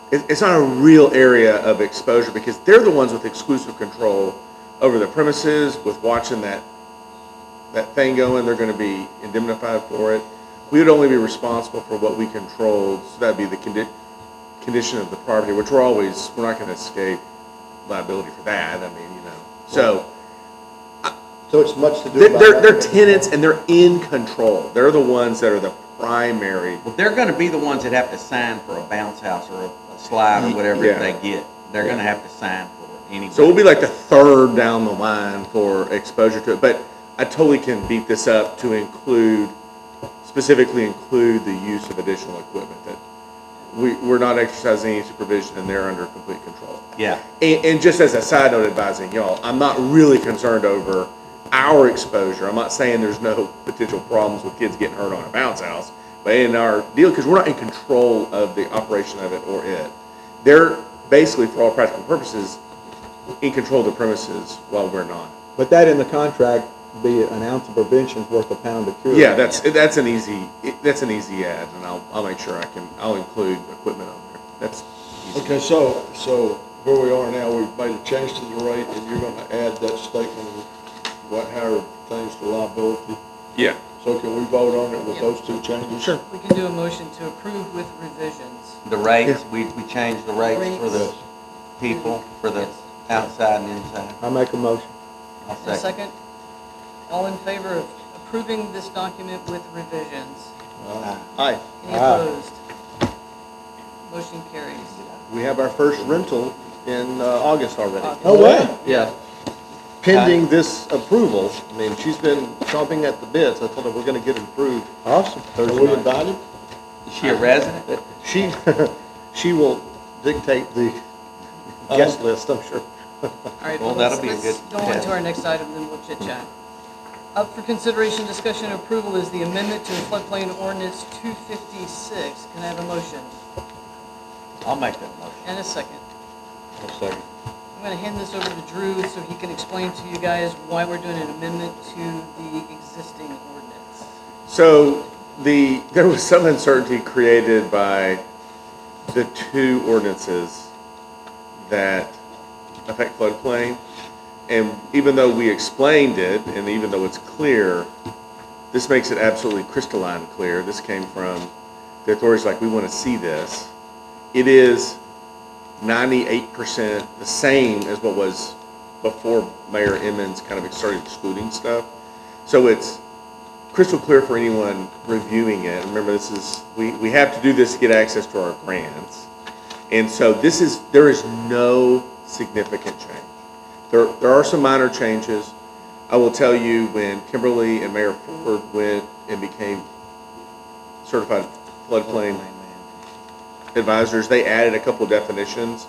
It's not a real area of exposure because they're the ones with exclusive control over the premises, with watching that thing going. They're going to be indemnified for it. We would only be responsible for what we controlled, so that'd be the condition of the property, which we're not going to escape liability for that. I mean, you know. So it's much to do about. they're tenants and they're in control. They're the ones that are the primary. Well, they're gonna be the ones that have to sign for a bounce house or a slide or whatever Yeah. they get. They're gonna have to sign for it anyway. So we'll be like the third down the line for exposure to it. But I totally can beat this up to specifically include the use of additional equipment that we're not exercising any supervision and they're under complete control. Yeah. And just as a side note advising y'all, I'm not really concerned over our exposure. I'm not saying there's no potential problems with kids getting hurt on a bounce house, but in our deal, because we're not in control of the operation of it or it. They're basically, for all practical purposes, in control of the premises while we're not. but that in the contract, be an ounce of prevention is worth a pound of cure. Yeah, that's an easy add, and I'll make sure I'll include equipment on there. That's easy. Okay, so where we are now, we've made a change to the rate, and you're gonna add that statement of how things to liability. Yeah. So can we vote on it with those two changes? Sure. We can do a motion to approve with revisions. The rates, we changed the rates for the Rates. people, for the Yes. outside and inside. I make a motion. I'll And a second. second? All in favor of approving this document with revisions? Aye. Any Aye. opposed? Motion carries. We have our first rental in August already. No way. Yeah. Pending this approval. I mean, she's been chomping at the bits. I told her we're gonna get it approved Awesome. Are Thursday we night. invited? Is she a resident? She will dictate the guest list, I'm sure. All right, Well, well, that'll be a let's good go on test. to our next item, then we'll chit chat. Up for consideration, discussion, and approval is the amendment to floodplain ordinance 256. Can I have a motion? I'll make that motion. And a second. I'll second. I'm going to hand this over to Drew so he can explain to you guys why we're doing an amendment to the existing ordinance. So there was some uncertainty created by the two ordinances that affect floodplain. And even though we explained it, and even though it's clear, this makes it absolutely crystalline clear. This came from the authorities like, we want to see this. It is 98% the same as what was before Mayor Emmons kind of started excluding stuff. So it's crystal clear for anyone reviewing it. Remember, this is, we have to do this to get access to our grants. And so there is no significant change. There are some minor changes. I will tell you, when Kimberly and Mayor Ford went and became certified floodplain advisors, they added a couple of definitions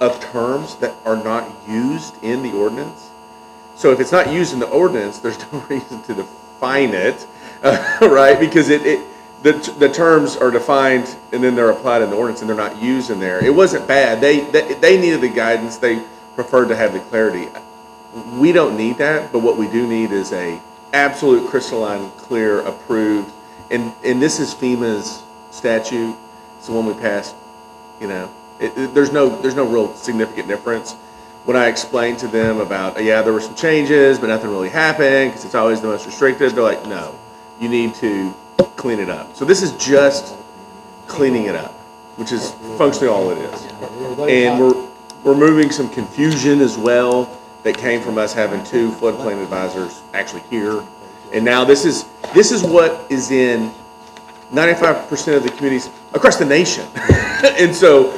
of terms that are not used in the ordinance. So if it's not used in the ordinance, there's no reason to define it, right? Because the terms are defined and then they're applied in the ordinance and they're not used in there. It wasn't bad. They needed the guidance. They preferred to have the clarity. We don't need that, but what we do need is a absolute crystalline, clear, approved, and this is FEMA's statute. It's the one we passed. You know, there's no real significant difference. When I explained to them about, yeah, there were some changes, but nothing really happened because it's always the most restricted, they're like, no, you need to clean it up. So this is just cleaning it up, which is functionally all it is. And we're removing some confusion as well that came from us having two floodplain advisors actually here. And now this is what is in 95% of the communities across the nation. And so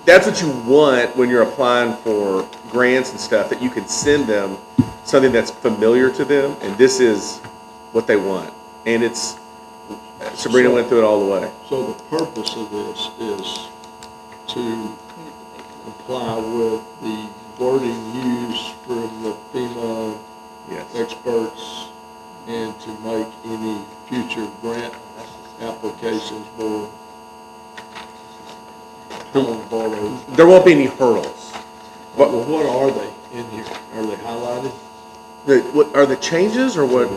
that's what you want when you're applying for grants and stuff, that you can send them something that's familiar to them, and this is what they want. And it's, Sabrina went through it all the way. So the purpose of this is to comply with the wording used from the FEMA experts and to make any future grant applications more palatable. There won't be any hurdles. Well, what are they in here? Are they highlighted? What are the changes, or what?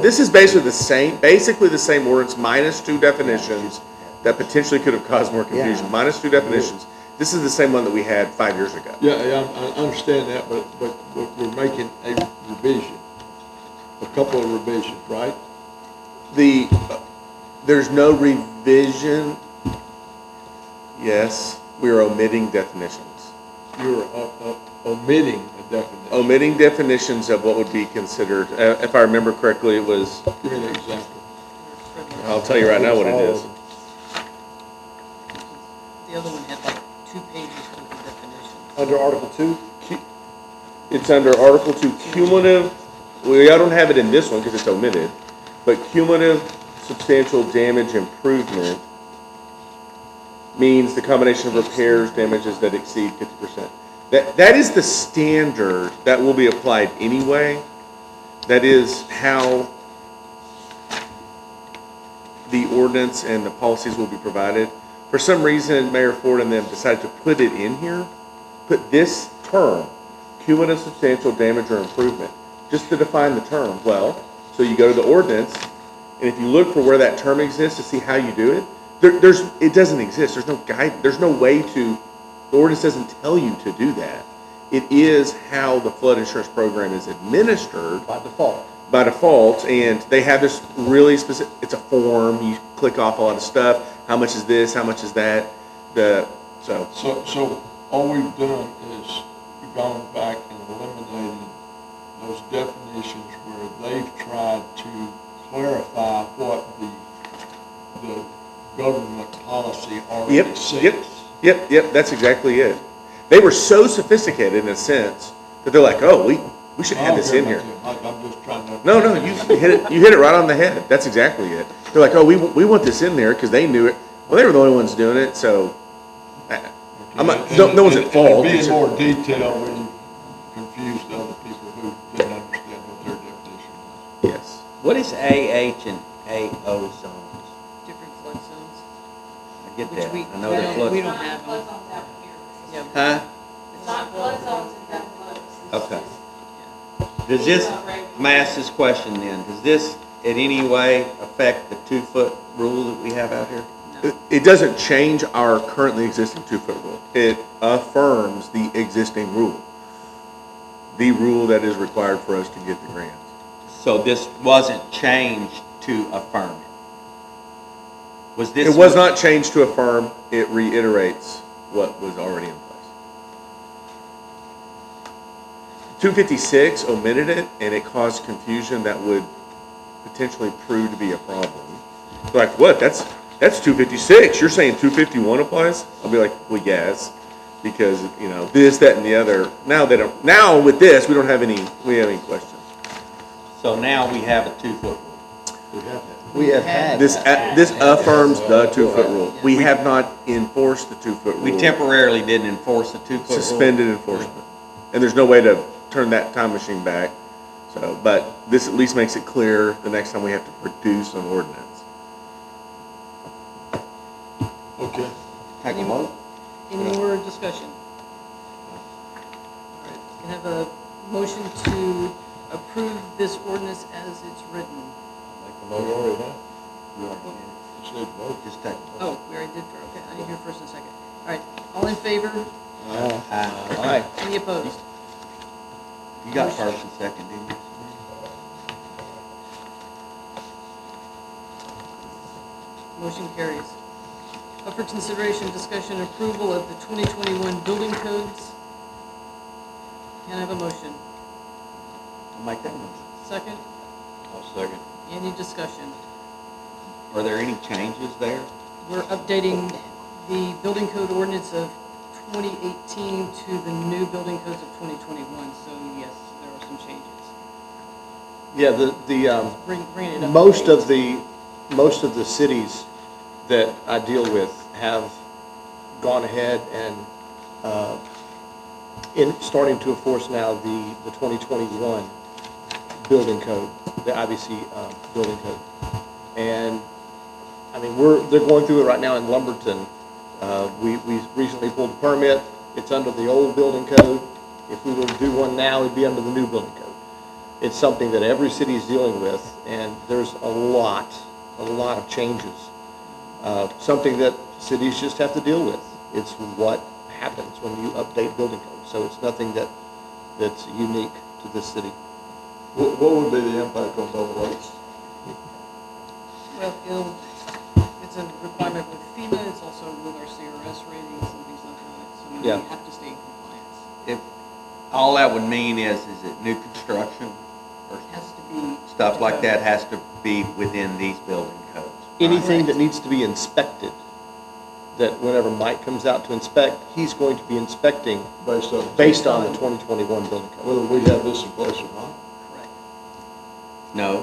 This is basically the same ordinance minus two definitions that potentially could have caused more confusion. Minus two definitions. This is the same one that we had 5 years ago. Yeah, I understand that, but we're making a revision, a couple of revisions, right? There's no revision. Yes, we are omitting definitions. You're omitting a definition. Omitting definitions of what would be considered, if I remember correctly, it was, Give me an example. I'll tell you right now what it is. The other one had like 2 pages worth of definitions. Under Article 2? It's under Article 2, cumulative, I don't have it in this one because it's omitted, but cumulative substantial damage improvement means the combination of repairs, damages that exceed 50%. That is the standard that will be applied anyway. That is how the ordinance and the policies will be provided. For some reason, Mayor Ford and them decided to put it in here, put this term, cumulative substantial damage or improvement, just to define the term. Well, so you go to the ordinance, and if you look for where that term exists to see how you do it, it doesn't exist. There's no guidance. There's no way to, the ordinance doesn't tell you to do that. It is how the flood insurance program is administered. By default. By default, and they have this really specific, it's a form, you click off a lot of stuff, how much is this, how much is that, So all we've done is gone back and eliminated those definitions where they've tried to clarify what the government policy already says. Yep, that's exactly it. They were so sophisticated in a sense that they're like, oh, we should have this in here. I'm just trying to. No, you hit it right on the head. That's exactly it. They're like, oh, we want this in there because they knew it. Well, they were the only ones doing it, so no one's at fault. And being more detailed, we confused other people who didn't understand what their definition What is AH and AO zones? Different flood zones, I get which that. we, I know the flood. we don't have Flood them. zones out here. Yeah, Huh? It's not flood zones in that flood. Okay. Does this, I'm gonna ask this question then, does this in any way affect the 2-foot rule that we have out here? It doesn't change our currently existing 2-foot rule. It affirms the existing rule. The rule that is required for us to get the grant. So this wasn't changed to affirm it? Was this? It was not changed to affirm, it reiterates what was already in place. 256 omitted it, and it caused confusion that would potentially prove to be a problem. Like, what? That's 256. You're saying 251 applies? I'll be like, well, yes, because this, that, and the other. Now with this, we have any questions. So now we have a 2-foot rule. We have had This that. this affirms the 2-foot rule. We have not enforced the 2-foot rule. We temporarily didn't enforce the 2-foot rule. Suspended enforcement, and there's no way to turn that time machine back. So, but this at least makes it clear the next time we have to produce an ordinance. Okay. Take a vote. Any more discussion? All right, can I have a motion to approve this ordinance as it's written? We already have. Just need to vote. Just take a vote. Oh, we already did, okay, I need your first and second. All right, all in favor? Aye. Any opposed? You got first and second, didn't you? Motion carries. Up for consideration, discussion, and approval of the 2021 building codes. Can I have a motion? I'll make that motion. Second? I'll second. Any discussion? Are there any changes there? We're updating the building code ordinance of 2018 to the new building codes of 2021, so yes, there are some changes. Yeah, Bring it up. most of the cities that I deal with have gone ahead and starting to enforce now the 2021 building code, the IBC building code. And I mean, they're going through it right now in Lumberton. We recently pulled a permit. It's under the old building code. If we were to do one now, it'd be under the new building code. It's something that every city is dealing with, and there's a lot of changes. Something that cities just have to deal with. It's what happens when you update building code. So it's nothing that's unique to this city. What would be the impact on Bevil Lakes? Well, it's a requirement with FEMA, it's also with our CRS ratings and things like that, so we Yeah. have to stay in compliance. If, all that would mean is it new construction or It has to be. stuff like that has to be within these building codes? Anything that needs to be inspected, that whenever Mike comes out to inspect, he's going to be inspecting Based on the 2021 building code. whether we have this in place or not? Correct. No,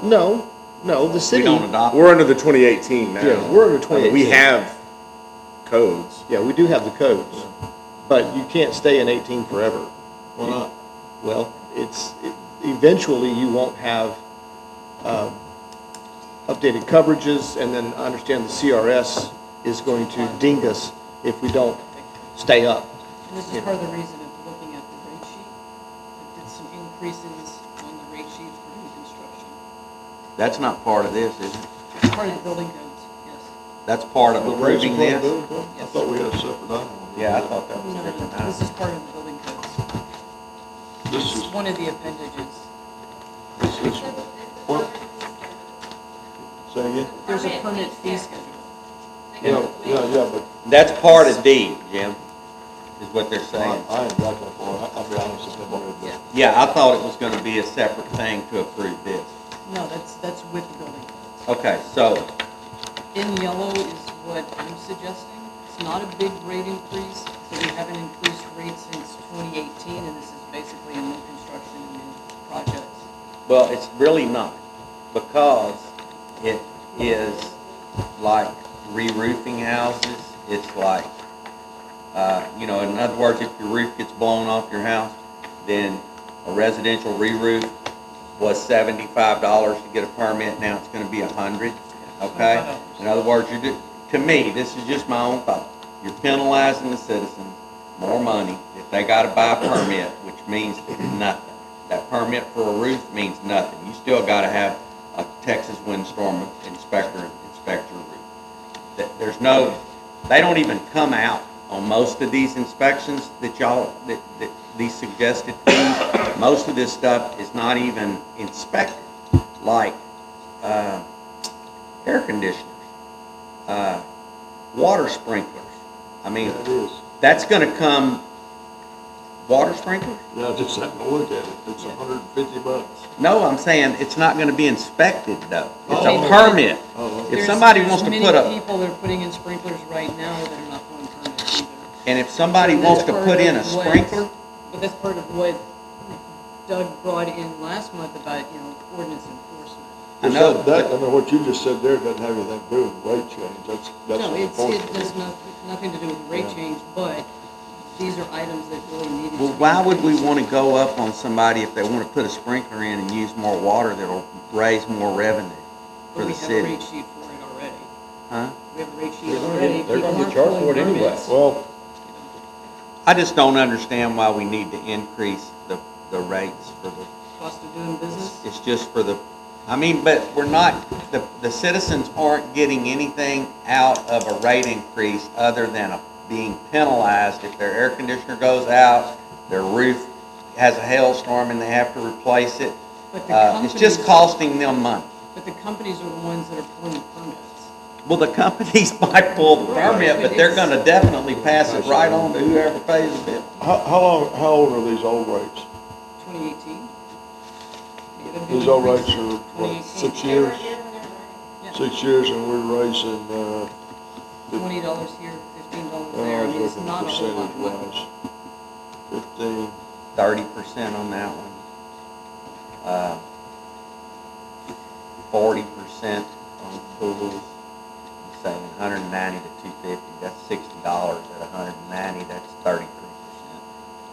No, the we city. don't adopt. We're under the 2018 now. Yeah, we're under 2018. We have codes. Yeah, we do have the codes, but you can't stay in 18 forever. Why not? Well, eventually you won't have updated coverages, and then I understand the CRS is going to ding us if we don't stay up. And this is part of the reason of looking at the rate sheet. It did some increases on the rate sheet for new construction. That's not part of this, is it? It's part of the building codes, yes. That's part of The rates approving in front of this? the building code? I thought we had a separate item. on Yeah, I that. thought that was No, different. this is part of the building codes. This It's is, one of the appendages. this is, what? Say again? There's a permit fee schedule. Yeah, but That's part of D, Jim, is what they're I saying. ain't got that far. I'll be honest, I've never read that. Yeah, I thought it was gonna be a separate thing to approve this. No, that's with the building codes. Okay, so, In yellow is what I'm suggesting. It's not a big rate increase, so we haven't increased rates since 2018, and this is basically a new construction and new projects. well, it's really not, because it is like re-roofing houses. It's like, in other words, if your roof gets blown off your house, then a residential re-roof was $75 to get a permit, now it's gonna be $100, okay? In other words, to me, this is just my own thought. You're penalizing the citizens more money if they gotta buy a permit, which means nothing. That permit for a roof means nothing. You still gotta have a Texas windstorm inspector inspect your roof. There's no, they don't even come out on most of these inspections that these suggested fees. Most of this stuff is not even inspected, like air conditioners, water sprinklers. I mean, that's going to come. Water sprinklers? Yeah, I just happened to look at it. It's $150. No, I'm saying it's not going to be inspected though. It's a permit. If somebody wants to put There's up, many people that are putting in sprinklers right now that are not pulling permits either. and if somebody And wants that's to part put in a of what- sprinkler, But that's part of what Doug brought in last month about, ordinance enforcement. I know. That, I mean, what you just said there doesn't have anything to do with rate change. That's No, it enforcement. does nothing to do with rate change, but these are items that really needed to be. well, why would we want to go up on somebody if they want to put a sprinkler in and use more water that'll raise more revenue for But the we have a city? rate sheet for it already. Huh? We have a rate sheet already. They're gonna People get charged aren't for it pulling anyway. permits. Well, I just don't understand why we need to increase the rates for the, Cost of doing business. it's just for the, I mean, but we're not, the citizens aren't getting anything out of a rate increase other than being penalized if their air conditioner goes out, their roof has a hailstorm and they have to replace it. But the It's just companies- costing them money. But the companies are the ones that are pulling the permits. Well, the companies might pull the permit, but they're gonna definitely pass it right on to whoever pays the bill. how old are these old rates? 2018. These old rates are, what, 2018. 6 years? Yeah. 6 years, and we're raising, $20 here, $15 I there. I was mean, it's looking not a whole lot of money. percentage wise. 15, 30% on that one. 40% on pools, saying 190 to 250. That's $60 at 190. That's 33%.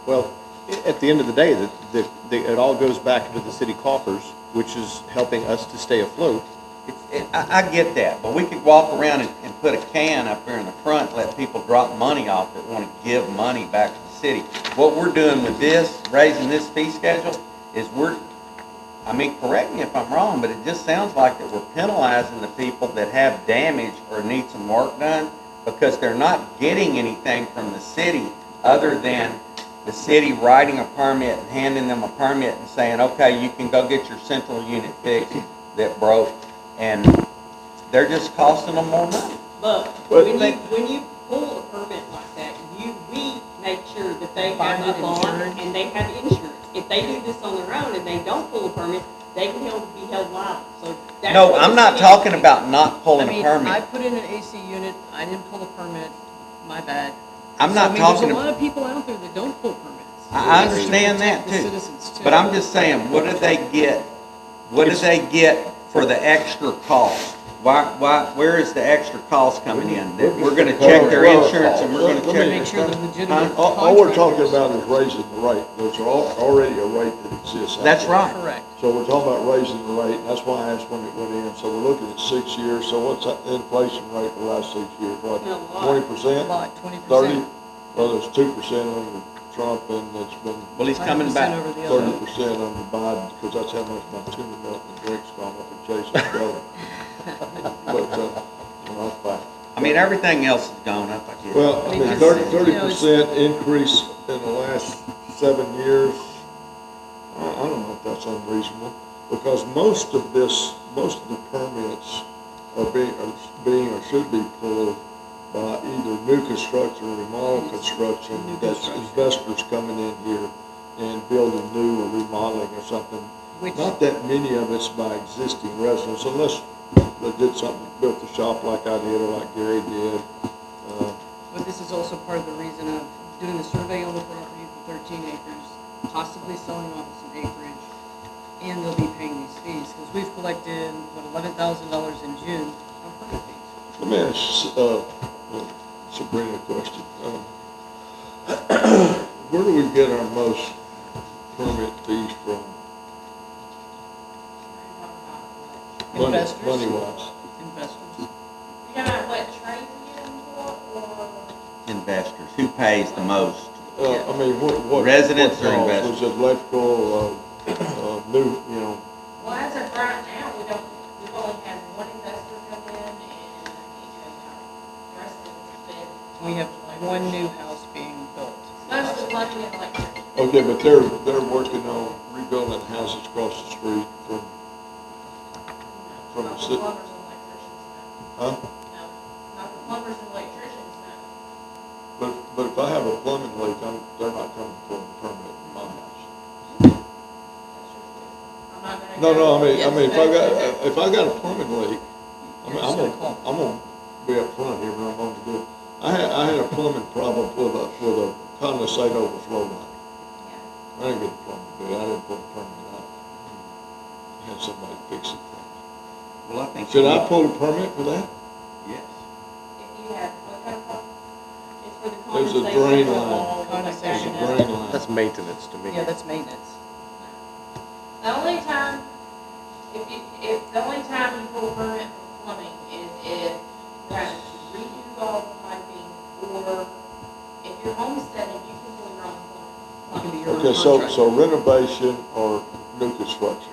Well, at the end of the day, it all goes back into the city coffers, which is helping us to stay afloat. I get that, but we could walk around and put a can up there in the front, let people drop money off that want to give money back to the city. What we're doing with this, raising this fee schedule, is correct me if I'm wrong, but it just sounds like that we're penalizing the people that have damage or need some work done because they're not getting anything from the city other than the city writing a permit and handing them a permit and saying, okay, you can go get your central unit fixed that broke, and they're just costing them more money. But when you pull a permit like that, we make sure that they have a bond and they have insurance. If they do this on their own and they don't pull a permit, they can be held liable. So that's No, what I'm we're not saying. talking about not pulling a I permit. put in an AC unit, I didn't pull a permit, my bad. I'm not talking There's a about. lot of people out there that don't pull permits. I It's to understand that protect the too. citizens, too. But I'm just saying, what do they get? What do they get for the extra cost? Where is the extra cost coming in? That we're gonna check their insurance and we're gonna Let check. me- Make sure the legitimate all we're talking contractors- about is raising the rate. There's already a rate that exists out That's there. right. Correct. So we're talking about raising the rate, and that's why I asked when it went in. So we're looking at 6 years, so what's the inflation rate the last 6 years? What, A lot. 20%? About 20%. 30? Well, there's 2% under Trump, and it's been Well, he's coming 100% back. over the other. 30% under Biden, because that's how much my tuna milk and drinks gone up in chasing the government. But, that's fine. I mean, everything else has gone up, I guess. Well, I mean, Because, 30% increase in the last 7 years, I don't know if that's unreasonable, because most of the permits are being or should be pulled by either new construction or remodel construction, New that's construction. investors coming in here and building new or remodeling or something. Which- Not that many of it's by existing residents, unless they did something, built a shop like I did or like Gary did. But this is also part of the reason of doing the survey on the property for 13 acres, possibly selling off some acreage, and they'll be paying these fees, because we've collected, $11,000 in June on permit fees. Let me ask Sabrina a question. Where do we get our most permit fees from? Investors. Money-wise. Investors. You're gonna let trades again for, or? Investors, who pays the most? I mean, what? Residents what or costs? investors? Was it electrical, new, you know, Well, as of right now, we've only had one investor come in and, the rest of it's been. We have one new house being built. Most of the plumbing and electric. okay, but they're working on rebuilding houses across the street from the Not the city. plumbers and electricians, Huh? no. Not the plumbers and electricians, no. But if I have a plumbing leak, they're not coming for a permit in my house. That's your choice. I'm not gonna. No, go I mean, get if I got a plumbing leak, You're just gonna call. I'm gonna be up front here, but I'm gonna do it. I had a plumbing problem with a condensate overflow line. Yeah. I didn't get a plumbing bill, I didn't put a permit out. I had somebody fix it for me. Well, I think. Should I pull a permit for that? Yes. If you have, what kind of problem? It's for the There's a condensate drain from the line. wall, like Condensation. There's a backing up. drain line. That's maintenance to me. Yeah, that's maintenance. The only time, if the only time you pull a permit for plumbing is if you're having to redo all the piping, or if you're homesteading, you can pull your own You can be plumbing. your own Okay, so contractor. renovation or new construction?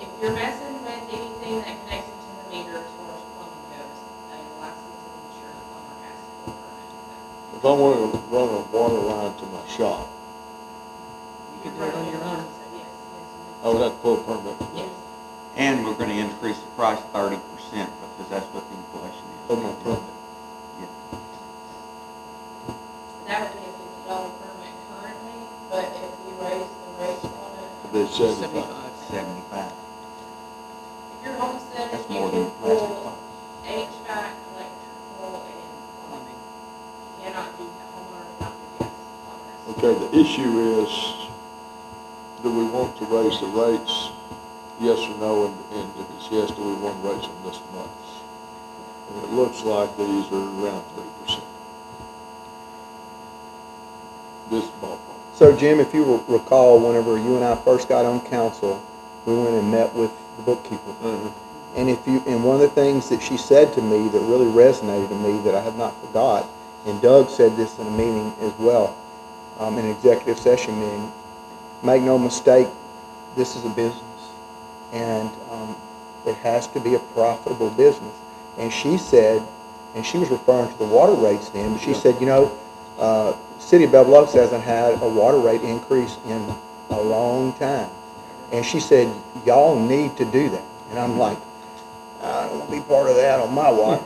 If you're messing with anything that connects into the meter as far as plumbing goes, a licensed and insured plumber has to pull a permit for that. If I want to run a water line to my shop, You can do it on your own. Yes, I would have to pull a permit for yes, that. yes. And we're gonna increase the price 30% because that's what the inflation Of is. my permit. Yeah. That would be a $50 permit currently, but if we raise the rates on it, They said if I- 75. if you're homesteading, That's you more than can the plastic pull box. HVAC, electrical, and plumbing. You cannot do, a homeowner cannot do gas. Plumber has to. Okay, the issue is, do we want to raise the rates, yes or no, and if it's yes, do we want to raise them this much? And it looks like these are around 30%. This ballpark. So Jim, if you recall, whenever you and I first got on council, we went and met with the bookkeeper. And one of the things that she said to me that really resonated to me that I have not forgot, and Doug said this in a meeting as well, an executive session meeting, make no mistake, this is a business. And it has to be a profitable business. And she said, and she was referring to the water rates then, but she said, City of Bevil Oaks hasn't had a water rate increase in a long time. And she said, y'all need to do that. And I'm like, I don't want to be part of that on my watch.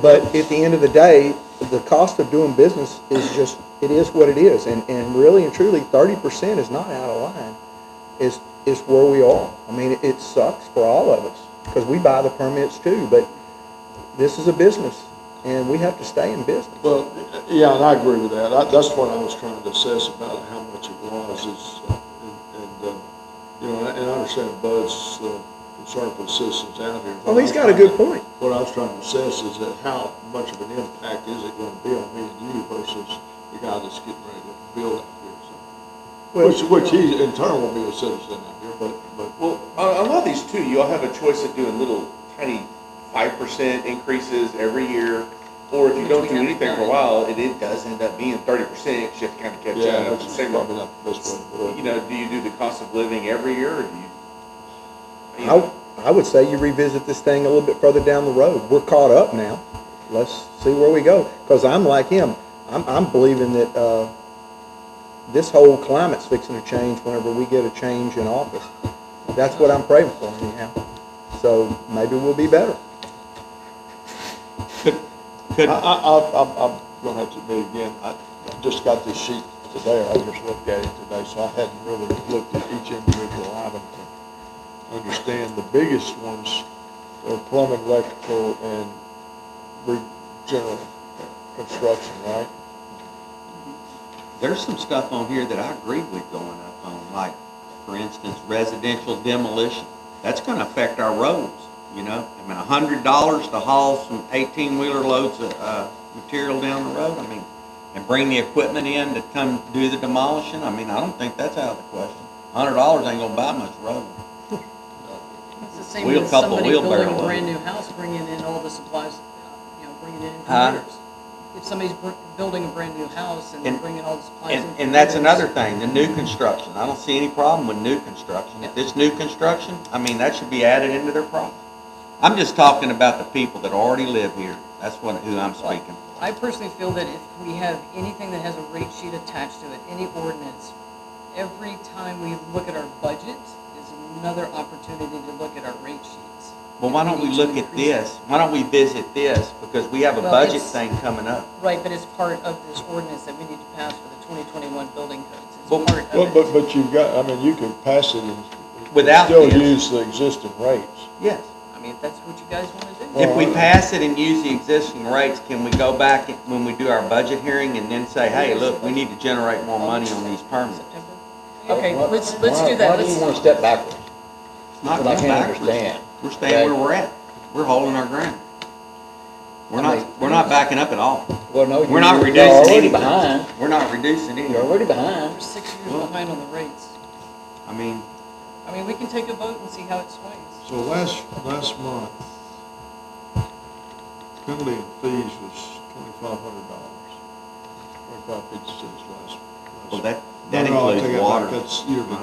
But at the end of the day, the cost of doing business is just, it is what it is. And really and truly, 30% is not out of line. It's where we are. I mean, it sucks for all of us because we buy the permits too. But this is a business, and we have to stay in business. Well, yeah, and I agree with that. That's what I was trying to assess about how much it was is, and I understand Bud's concern for the citizens out here. Oh, he's got a good point. What I was trying to assess is that how much of an impact is it going to be on me and you versus the guy that's getting ready to build out here. So. Which he in turn will be a citizen out here, but. Well, a lot of these too, you all have a choice of doing little tiny 5% increases every year, or if you don't do anything for a while, it does end up being 30% because you have to kind of catch Yeah, up. that's Same probably not the best way to do it. Do you do the cost of living every year, or do you? I would say you revisit this thing a little bit further down the road. We're caught up now. Let's see where we go. Because I'm like him. I'm believing that this whole climate's fixing to change whenever we get a change in office. That's what I'm praying for anyhow. So maybe we'll be better. I'm going to have to admit again, I just got this sheet today. I just looked at it today, so I hadn't really looked at each individual item to understand. The biggest ones are plumbing, electrical, and general construction, right? There's some stuff on here that I agree with going up on, like, for instance, residential demolition. That's going to affect our roads, I mean, $100 to haul some 18-wheeler loads of material down the road, and bring the equipment in to come do the demolition. I don't think that's out of the question. $100 ain't going to buy much road. the same Wheel- with couple somebody building wheelbarrow a brand loads. new house, bringing in all the supplies, bringing in Huh? computers. If somebody's building a brand new house and they're And- bringing all the supplies in. And that's another thing, the new construction. I don't see any problem with new construction. If it's new construction, I mean, that should be added into their profit. I'm just talking about the people that already live here. That's who I'm speaking. I personally feel that if we have anything that has a rate sheet attached to it, any ordinance, every time we look at our budget is another opportunity to look at our rate sheets. Well, why don't we look at this? Why don't we visit this? Because we have a Well, budget it's- thing coming up. Right, but it's part of this ordinance that we need to pass for the 2021 building codes. It's Well, part Well, of it. but you've got, I mean, you could pass it and Without still this. use the existing rates. Yes. I mean, if that's what you guys want to do. If we pass it and use the existing rates, can we go back when we do our budget hearing and then say, hey, look, we need to generate more money on these permits? September? Okay, let's do Why that. do you Let's, want to step backwards? It's not Well, I going can't backwards. understand. We're staying where we're at. We're holding our ground. We're I mean- not backing up at all. Well, no, We're not you're reducing already anything. behind. We're not reducing You're anything. already behind. we're 6 years behind on the rates. I mean, I mean, we can take a vote and see how it sways. So last month, penalty and fees was $2,500. 25.56 last. well, that No, I includes take it back. water. That's year to date,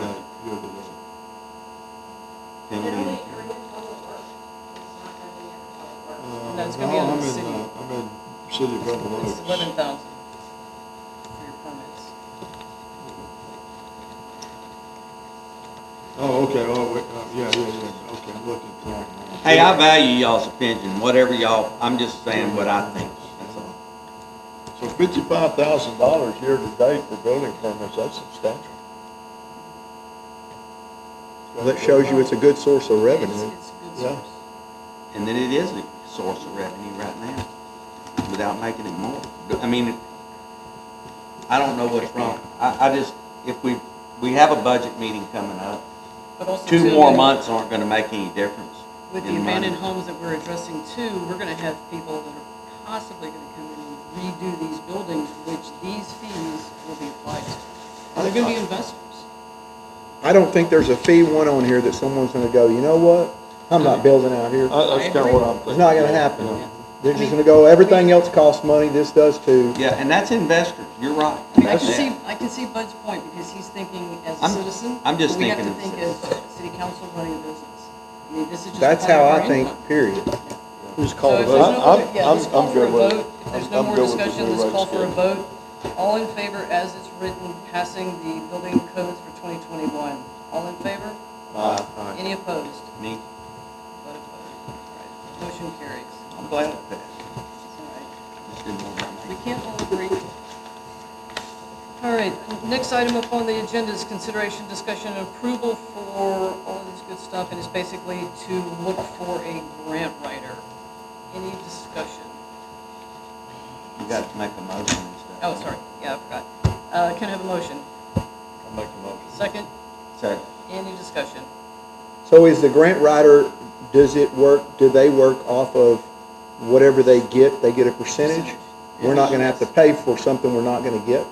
year to date. penalty. Generally, if you're in public works, it's not gonna be in public works. No, it's gonna be No, under I'm the in, city. I'm in City of Bevil It's Oaks. 11,000 for your permits. Oh, okay, oh, wait, yeah, okay, I'm looking at that. Hey, I value y'all's opinion, whatever y'all, I'm just saying what I think, that's all. So $55,000 year to date for building permits, that's substantial. Well, that shows you it's a good source of revenue. It's a good Yeah. source. And then it is a source of revenue right now, without making it more. I mean, I don't know what's wrong. I just, if we have a budget meeting coming up, But also 2 too, more months aren't gonna make any difference. with the in money. abandoned homes that we're addressing too, we're gonna have people that are possibly gonna come in and redo these buildings, which these fees will be applied to. And they're gonna be investors. I don't think there's a fee one on here that someone's gonna go, you know what? I'm not building out here. That's kind of what I'm thinking. It's not gonna happen. Yeah. They're just gonna go, everything else costs money, this does too. Yeah, and that's investors, you're right. I mean, That's it. I can see Bud's point, because he's thinking as a I'm- citizen. I'm just but we have thinking to as a think as city council running a business. I mean, this is just. That's part how of I our think, income. period. Who's called So a if there's vote? no, I'm- yeah, let's I'm call for a good with it. vote. If there's no I'm more good with the discussion, new let's rate call for a schedule. vote. All in favor as it's written, passing the building codes for 2021. All in favor? Any opposed? Me, Vote opposed. All right, motion carries. I'm glad of that. All right. Just didn't want to We make- can't all agree. All right, next item up on the agenda is consideration, discussion, and approval for all of this good stuff, and it's basically to look for a grant writer. Any discussion? You got to make a motion and stuff. Oh, sorry, yeah, I forgot. Can I have a motion? I'll make a motion. Second, Second. any discussion? So is the grant writer, does it work, do they work off of whatever they get a percentage? We're not gonna have to pay for something we're not gonna get?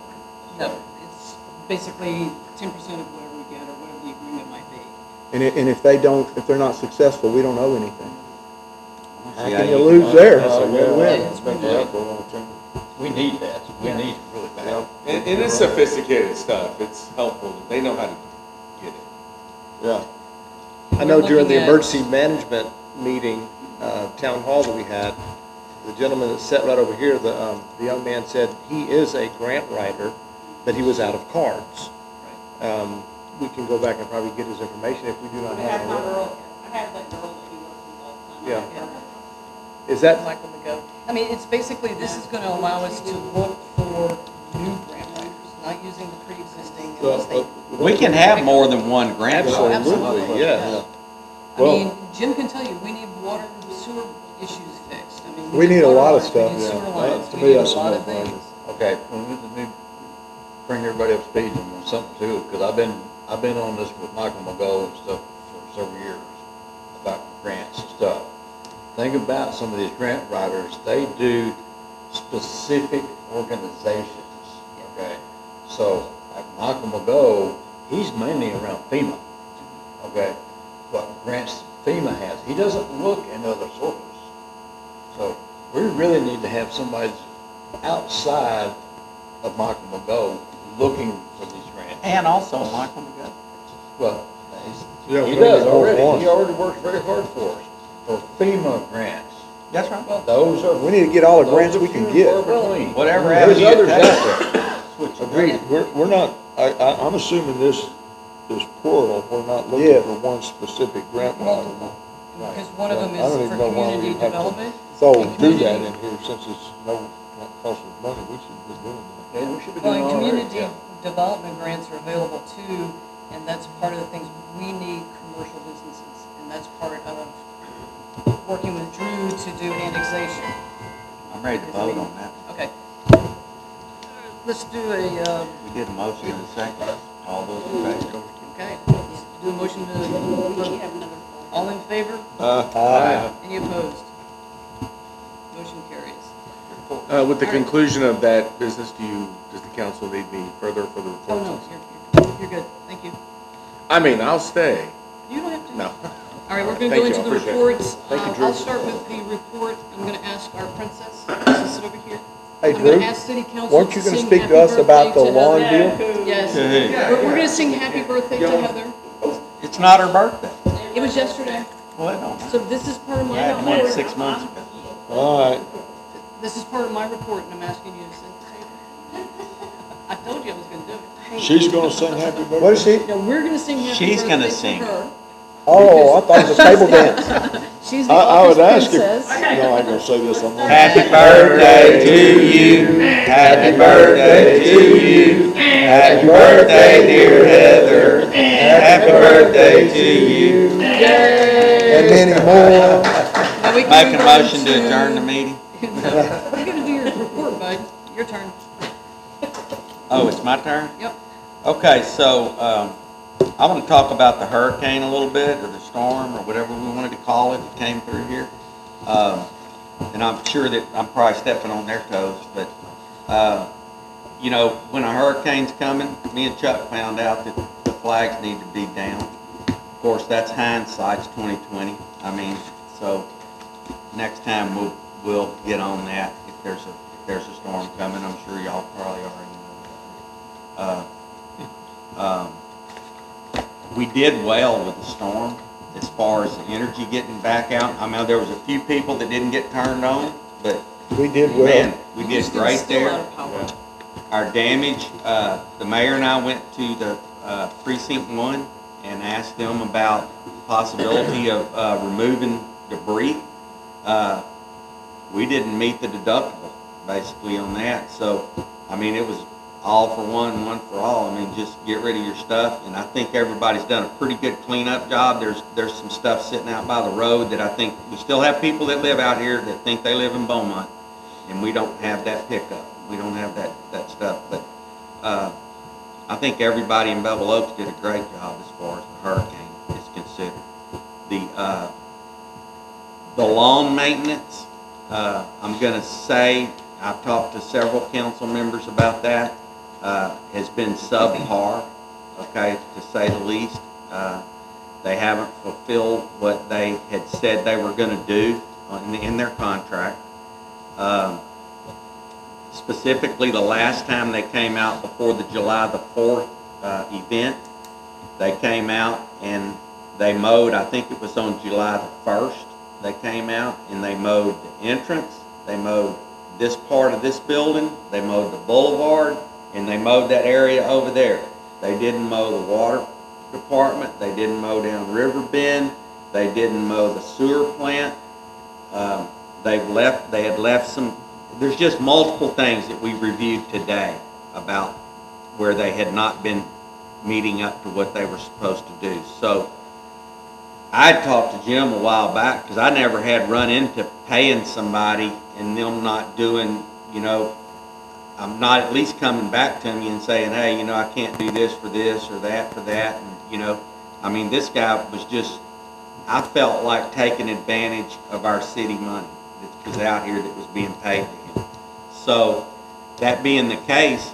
No, it's basically 10% of whatever we get, or whatever the agreement might be. And if if they're not successful, we don't owe anything. How See can how you lose there? It's a win-win. It's Been win-win. for a long time. We need that. We need it really bad. And it's sophisticated stuff. It's helpful. They know how to get it. Yeah. I know We're during the looking at- emergency management meeting, town hall that we had, the gentleman that sat right over here, the young man said he is a grant writer, but he was out of cards. We can go back and probably get his information if we do not I have have my it. girl, I have that girl that he works with all the time. Yeah. Is that, Michael McGo. I mean, it's basically, this is going to allow us to look for new grant writers, not using the pre-existing. unless they- We can have more than one grant writer. absolutely, yes. I mean, Jim can tell you, we need water and sewer issues fixed. I mean, We need a water lot of lines, we stuff, need yeah. sewer lines, To we me, need a that's a lot of no-brainer. things. Okay, well, let me bring everybody up to speed on something too, because I've been on this with Michael McGo and stuff for several years about grants and stuff. Think about some of these grant writers, they do specific organizations, okay? So, like Michael McGo, he's mainly around FEMA, okay? But grants FEMA has. He doesn't look in other sources. So we really need to have somebody outside of Michael McGough looking for these grants. And also Michael McGough. Well, Yeah, he we does only know already. one. He already works very hard for us, for FEMA grants. That's right. Well, those are. We need to get all the grants those are we can few get. and far between. Whatever There's avenue it others takes. out there. Switch it up. Agreed, we're not, I'm assuming this plural, we're not Yeah. looking for one specific grant writer. Multiple. Because one of them I don't is even for know why we community have to- development. So, Do that in here, since it's not cost us money, we should be doing that. Yeah, we should be Well, doing and all right. community development grants are available too, and that's part of the things, we need commercial businesses, and that's part of working with Drew to do annexation. I'm ready to vote on that. Okay. Let's do a, We did a motion in a second. All those in favor? okay, let's do a motion to vote. All in favor? Any opposed? Motion carries. With the All right. conclusion of that business, does the council need me further for the Oh, reports? no, you're good, thank you. I mean, I'll stay. You don't have to. No. All right, we're going to Thank go you, into I the appreciate it. reports. Thank you, Drew. I'll start with the report. I'm going to ask our princess to sit over here. hey I'm going Drew, to ask city council weren't you to gonna sing speak happy to us about the birthday to lawn Heather. deal? Yes, we're going to sing happy birthday to Heather. It's not her birthday. It was yesterday, Well, it don't matter. so this is part of I my had one report. 6 months ago. All right, This is part of my report, and I'm asking you to sing the same. I told you I was going to do it. she's gonna sing happy birthday? What is she? No, we're going to sing happy She's birthday gonna to sing. her. Oh, I thought it was a table dance. She's the I office would ask if, princess. no, I ain't gonna say this, I'm gonna. Happy birthday to you. Happy birthday to you. Happy birthday, dear Heather. Happy birthday to you. And many more. Now we can Make a move on motion to adjourn the meeting. You're gonna do your report, bud. Your turn. Oh, it's my turn? Yep. Okay, so I want to talk about the hurricane a little bit, or the storm, or whatever we wanted to call it that came through here. And I'm sure that I'm probably stepping on their toes, but, you know, when a hurricane's coming, me and Chuck found out that the flags need to be down. Of course, that's hindsight's 2020. I mean, so next time we'll get on that if there's a storm coming. I'm sure y'all probably already know that. We did well with the storm as far as the energy getting back out. I mean, there was a few people that didn't get turned on, but We did well. man, we did Houston's great still there. out of power. Our damage, the mayor and I went to the precinct 1 and asked them about the possibility of removing debris. We didn't meet the deductible basically on that. So, I mean, it was all for one, one for all. I mean, just get rid of your stuff. And I think everybody's done a pretty good cleanup job. There's some stuff sitting out by the road that I think we still have people that live out here that think they live in Beaumont, and we don't have that pickup. We don't have that stuff. But I think everybody in Bevil Oaks did a great job as far as the hurricane is considered. The lawn maintenance, I'm going to say, I've talked to several council members about that, has been subpar, okay, to say the least. They haven't fulfilled what they had said they were going to do in their contract. Specifically, the last time they came out before the July the 4th event, they came out and they mowed, I think it was on July the 1st, they came out and they mowed the entrance, they mowed this part of this building, they mowed the boulevard, and they mowed that area over there. They didn't mow the water department, they didn't mow down River Bend, they didn't mow the sewer plant. They had left some, there's just multiple things that we reviewed today about where they had not been meeting up to what they were supposed to do. So I talked to Jim a while back because I never had run into paying somebody and them not doing, you know, I'm not at least coming back to me and saying, hey, you know, I can't do this or that for that. And, you know, I mean, this guy was just, I felt like taking advantage of our city money that was out here that was being paid to him. So that being the case,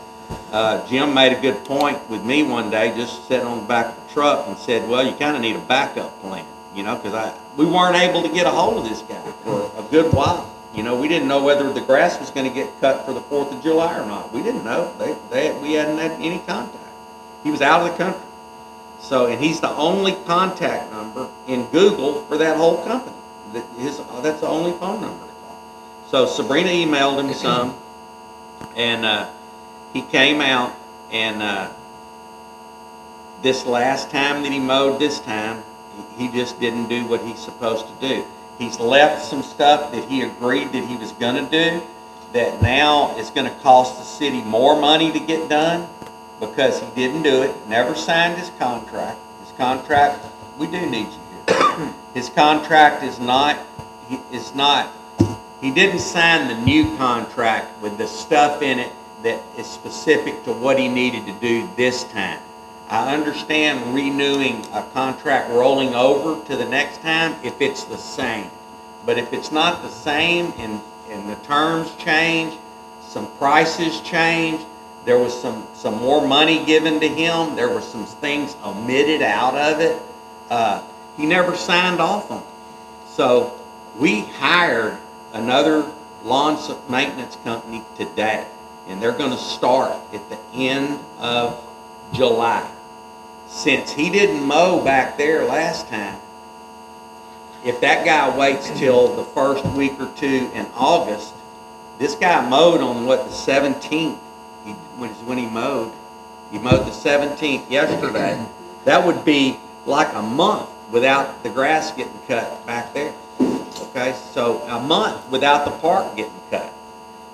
Jim made a good point with me one day, just sitting on the back of the truck, and said, well, you kind of need a backup plan. you know, because we weren't able to get a hold of this guy for a good while. You know, we didn't know whether the grass was going to get cut for the 4th of July or not. We didn't know. We hadn't had any contact. He was out of the country. So, and he's the only contact number in Google for that whole company. That's the only phone number to call. So Sabrina emailed him some, and he came out, and this last time that he mowed this time, he just didn't do what he's supposed to do. He's left some stuff that he agreed that he was going to do that now is going to cost the city more money to get done because he didn't do it, never signed his contract. His contract, we do need you here. His contract is not, he didn't sign the new contract with the stuff in it that is specific to what he needed to do this time. I understand renewing a contract rolling over to the next time if it's the same. But if it's not the same and the terms change, some prices change, there was some more money given to him, there were some things omitted out of it, he never signed off on it. So we hired another lawn maintenance company today, and they're going to start at the end of July. Since he didn't mow back there last time, if that guy waits till the first week or two in August, this guy mowed on what, the 17th, when he mowed. He mowed the 17th yesterday. That would be like a month without the grass getting cut back there. Okay, so a month without the park getting cut.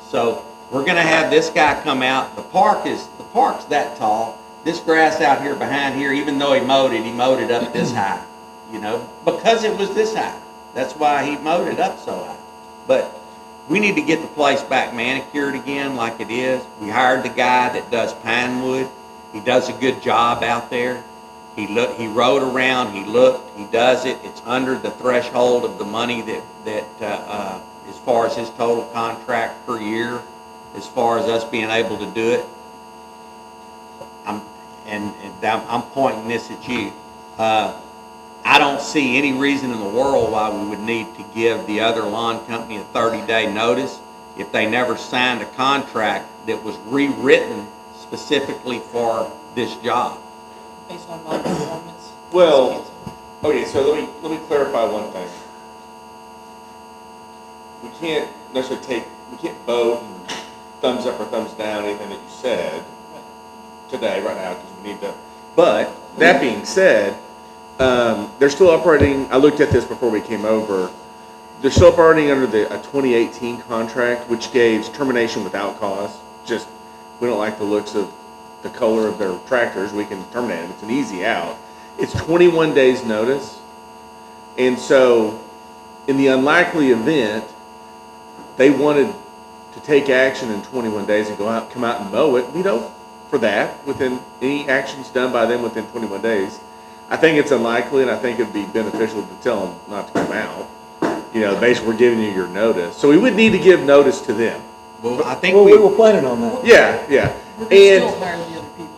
So we're going to have this guy come out. The park's that tall. This grass out here behind here, even though he mowed it up this high, you know, because it was this high. That's why he mowed it up so high. But we need to get the place back manicured again like it is. We hired the guy that does pine wood. He does a good job out there. He rode around, he looked, he does it. It's under the threshold of the money that as far as his total contract per year, as far as us being able to do it. I'm pointing this at you. I don't see any reason in the world why we would need to give the other lawn company a 30-day notice if they never signed a contract that was rewritten specifically for this job. Based on non-performance. Well, okay, so let me clarify one thing. We can't necessarily we can't vote and thumbs up or thumbs down anything that you said today, right now, because we need to. But that being said, they're still operating. I looked at this before we came over. They're still operating under a 2018 contract, which gave termination without cause. Just we don't like the looks of the color of their tractors, we can terminate them. It's an easy out. It's 21 days notice. And so in the unlikely event they wanted to take action in 21 days and come out and mow it, you know, for that, within any actions done by them within 21 days, I think it's unlikely, and I think it'd be beneficial to tell them not to come out. You know, basically we're giving you your notice. So we would need to give notice to them. Well, I think we were planning on that. Yeah. We can still hire the other people.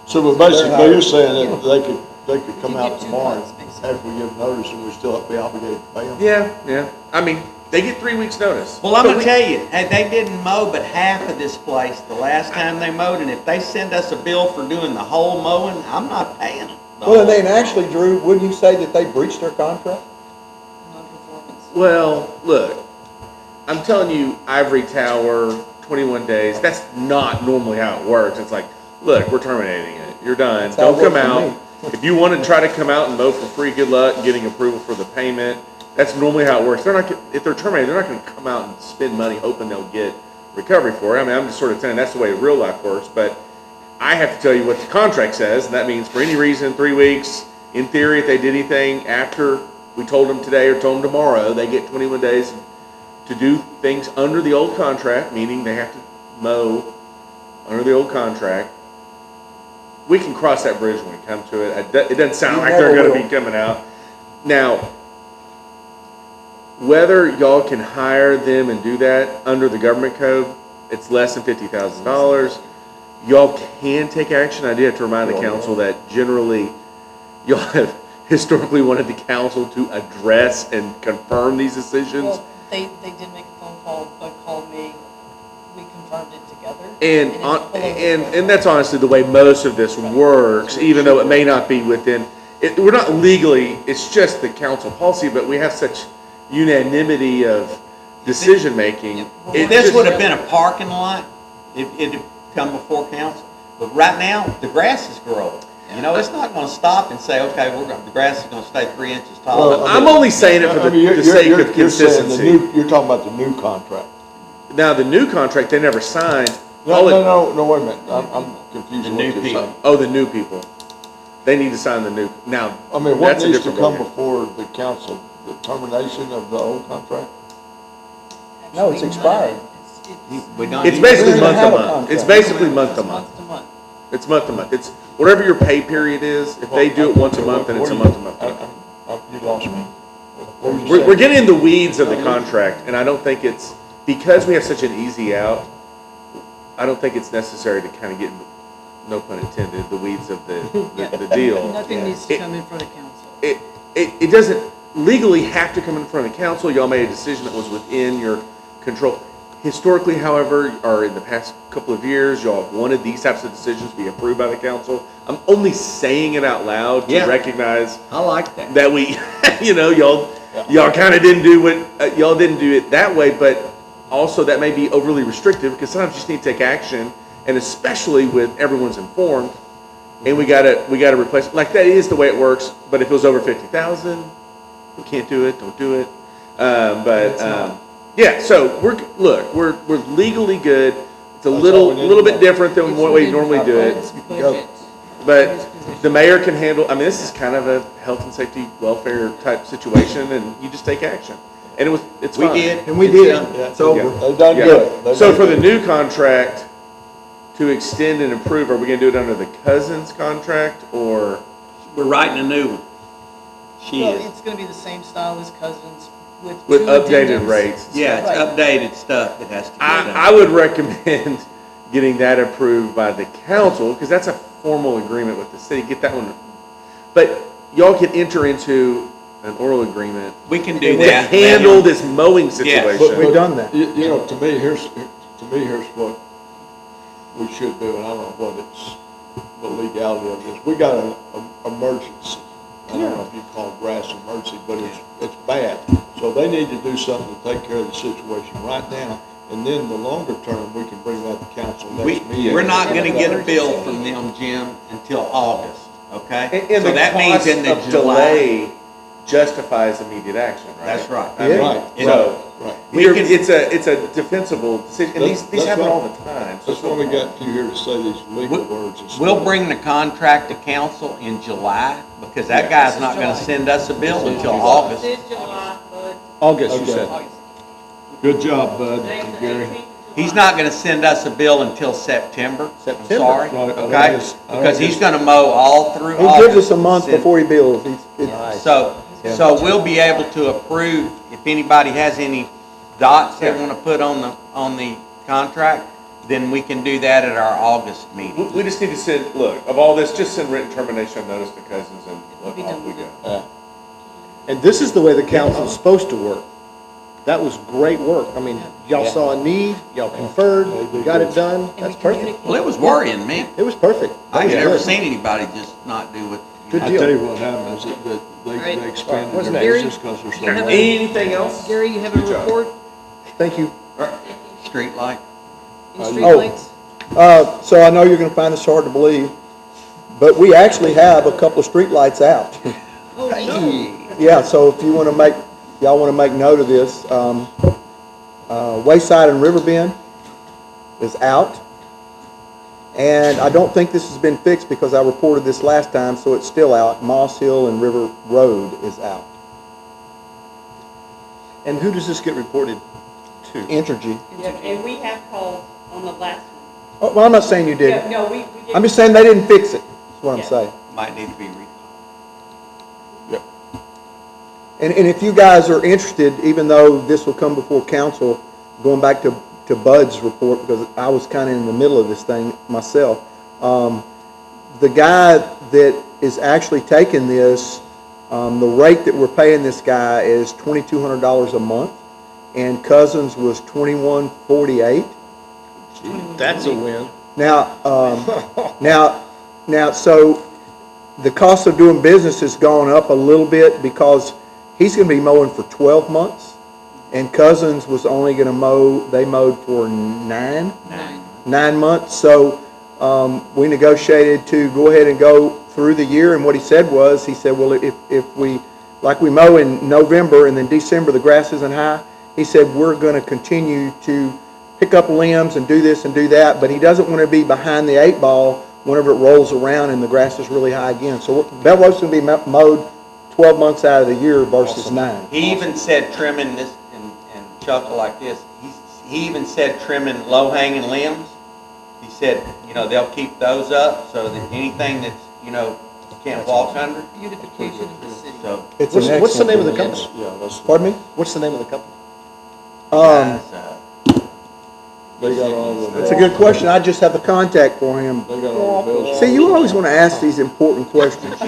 So, but basically, you're saying that they could come out get 2 tomorrow months, basically. after we give notice and we still be obligated to pay them? Yeah. I mean, they get 3 weeks notice. Well, I'm going to tell you, they didn't mow but half of this place the last time they mowed, and if they send us a bill for doing the whole mowing, I'm not paying them. Well, and then actually, Drew, wouldn't you say that they breached their contract? Non-performance. Well, look, I'm telling you, Ivory Tower, 21 days, that's not normally how it works. It's like, look, we're terminating it. You're done. That's how Don't it come works for out. If you want to try to come out and mow for free, good luck getting approval for the payment. That's normally how it works. If they're terminated, they're not going to come out and spend money hoping they'll get recovery for it. I mean, I'm just sort of saying that's the way real life works, but I have to tell you what the contract says, and that means for any reason, 3 weeks. In theory, if they did anything after we told them today or told them tomorrow, they get 21 days to do things under the old contract, meaning they have to mow under the old contract. We can cross that bridge when we come to it. It doesn't sound like they're going to be coming out. Now, whether y'all can hire them and do that under the government code, it's less than $50,000. Y'all can take action. I do have to remind the council that generally y'all historically wanted the council to address and confirm these decisions. Well, they did make a phone call, Bud called me, we confirmed it together. And it's on, below the and threshold. that's honestly the way most of this works, even though it may not be within, we're not legally, it's just the council policy, but we have such unanimity of decision-making. If this would have been a parking lot, it'd come before council. But right now, the grass is growing. You know, it's not gonna stop and say, okay, the grass is gonna stay 3 inches tall. Well, I'm only saying it for the sake of You're saying consistency. you're talking about the new contract. Now, the new contract, they never signed. No, wait a minute, I'm confused. The what new you're people. saying. Oh, the new people. They need to sign the new, now, I mean, what that's a needs to different come ballgame. before the council, the termination of the old contract? No, it's expired. We don't It's need- basically We don't month to have a month. contract. It's basically month to It's month. month to month. It's month to month. It's whatever your pay period is. If they do it once a month, then it's a month to month. You lost me. What was you We're saying? getting in the weeds of the contract, and I don't think it's, because we have such an easy out, I don't think it's necessary to kind of get, no pun intended, the weeds of the deal. Nothing needs to come in front of council. It doesn't legally have to come in front of the council. Y'all made a decision that was within your control. Historically, however, or in the past couple of years, y'all have wanted these types of decisions to be approved by the council. I'm only saying it out loud to Yeah. recognize I like that. that we, y'all kind of didn't do what, y'all didn't do it that way, but also that may be overly restrictive because sometimes you just need to take action, and especially with everyone's informed, and we gotta replace, like that is the way it works, but if it was over 50,000, we can't do it, don't do it. Yeah, so we're legally good. It's a little bit different than what we normally do it. Bud's budget. But the mayor can handle, I mean, this is kind of a health and safety welfare type situation, and you just take action. And it's We fine. did. And we It's did. done. It's over. They've done Yeah. good. They've So done for the good. new contract, to extend and improve, are we gonna do it under the Cousins contract, or? We're writing a new one. She Well, is. it's gonna be the same style as Cousins with With two updated addendums. rates? Yeah, it's Right. updated stuff that has to be done. I would recommend getting that approved by the council, because that's a formal agreement with the city, get that one. But y'all can enter into an oral agreement We can do to that. handle this mowing situation. We've done that. You know, to me, here's what we should do, and I don't know what it's, the legality of this. We got an emergency. I don't know if you call it grass emergency, but it's bad. So they need to do something to take care of the situation right now. And then the longer term, we can bring that to council next meeting. We're not gonna get a bill from them, Jim, until August, okay? And So the that means cost in the of July. delay justifies immediate action, right? That's right. I mean, Right, So, right. We can- it's a defensible decision, and these That's happen right. all the time. So That's why we got you here to say these legal words and stuff. We'll bring the contract to council in July, because that guy's not gonna send us a bill until August. This is July, Bud. August, you Okay. said. Good job, Bud Today's and the Gary. 18th of July. He's not gonna send us a bill until September. I'm September. sorry, Right, I don't okay? guess- I don't Because he's guess- gonna mow all through He August. gives us a month Send- before he bills. So we'll be able to approve, if anybody has any dots they wanna put on the contract, then we can do that at our August meeting. We just need to send, look, of all this, just send written termination notice to Cousins, and We'll be off done we with go. it. And this is the way the council's supposed to work. That was great work. I mean, y'all saw a need, y'all conferred, got it done. And we That's perfect. communicate. Well, it was worrying me. It was perfect. That I was ain't never good. seen anybody just not do what. Good I deal. tell you what happened is that Right. they expanded What's their next? business because they're so You have low. Anything else? Gary, you have a Good job. report? Thank you. Street light. Any Oh. streetlights? So I know you're gonna find this hard to believe, but we actually have a couple of streetlights out. Oh, no. Yeah, so if you wanna y'all wanna make note of this, Wayside and Riverbend is out. And I don't think this has been fixed because I reported this last time, so it's still out. Moss Hill and River Road is out. And who does this get reported to? Entergy. Yeah, and we have called on the last one. Oh, well, I'm not saying you did. No, we did. I'm just saying they didn't fix it, that's what I'm Yeah. saying. Might need to be recalled. And if you guys are interested, even though this will come before council, going back to Bud's report, because I was kind of in the middle of this thing myself, the guy that is actually taking this The rate that we're paying this guy is $2,200 a month, and Cousins was $2,148. That's a win. Now, so the cost of doing business has gone up a little bit because he's going to be mowing for 12 months, and Cousins was only going to mow, they mowed for nine months. So we negotiated to go ahead and go through the year, and what he said, well, if we, like we mow in November and then December the grass isn't high, he said we're going to continue to pick up limbs and do this and do that, but he doesn't want to be behind the 8 ball whenever it rolls around and the grass is really high again. So Bevil Oaks is going to be mowed 12 months out of the year versus 9. He even said trimming this, and chuckle like this, he even said trimming low-hanging limbs. He said, they'll keep those up so that anything that's, can't walk under. Beautification of the city. So, What's the name of the company? Pardon me? What's the name of the company? They got all the. That's a good question. I just have the contact for him. They got all the bills. See, you always want to ask these important questions.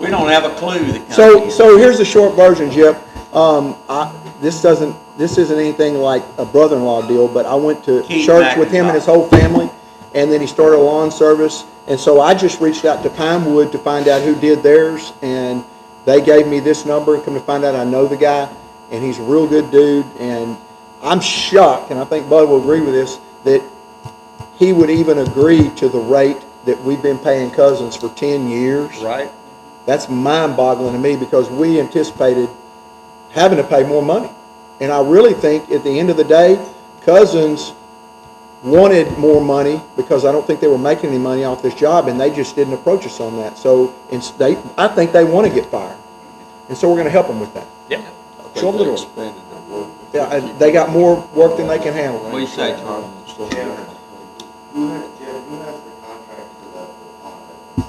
we don't have a clue. So here's the short version, Jeff. This isn't anything like a brother-in-law deal, but I went to church with him and his whole family, and then he started a lawn service, and so I just reached out to Pinewood to find out who did theirs, and they gave me this number, and come to find out I know the guy, and he's a real good dude, and I'm shocked, and I think Bud will agree with this, that he would even agree to the rate that we've been paying Cousins for 10 years. Right. That's mind-boggling to me because we anticipated having to pay more money. And I really think at the end of the day, Cousins wanted more money because I don't think they were making any money off this job, and they just didn't approach us on that. So I think they want to get fired. And so we're going to help them with that. Yep. Show them the door. Expanded their work. Yeah, they got more work than they can handle. What do you say, Charlie? Jim, who has the contract for the pond? Is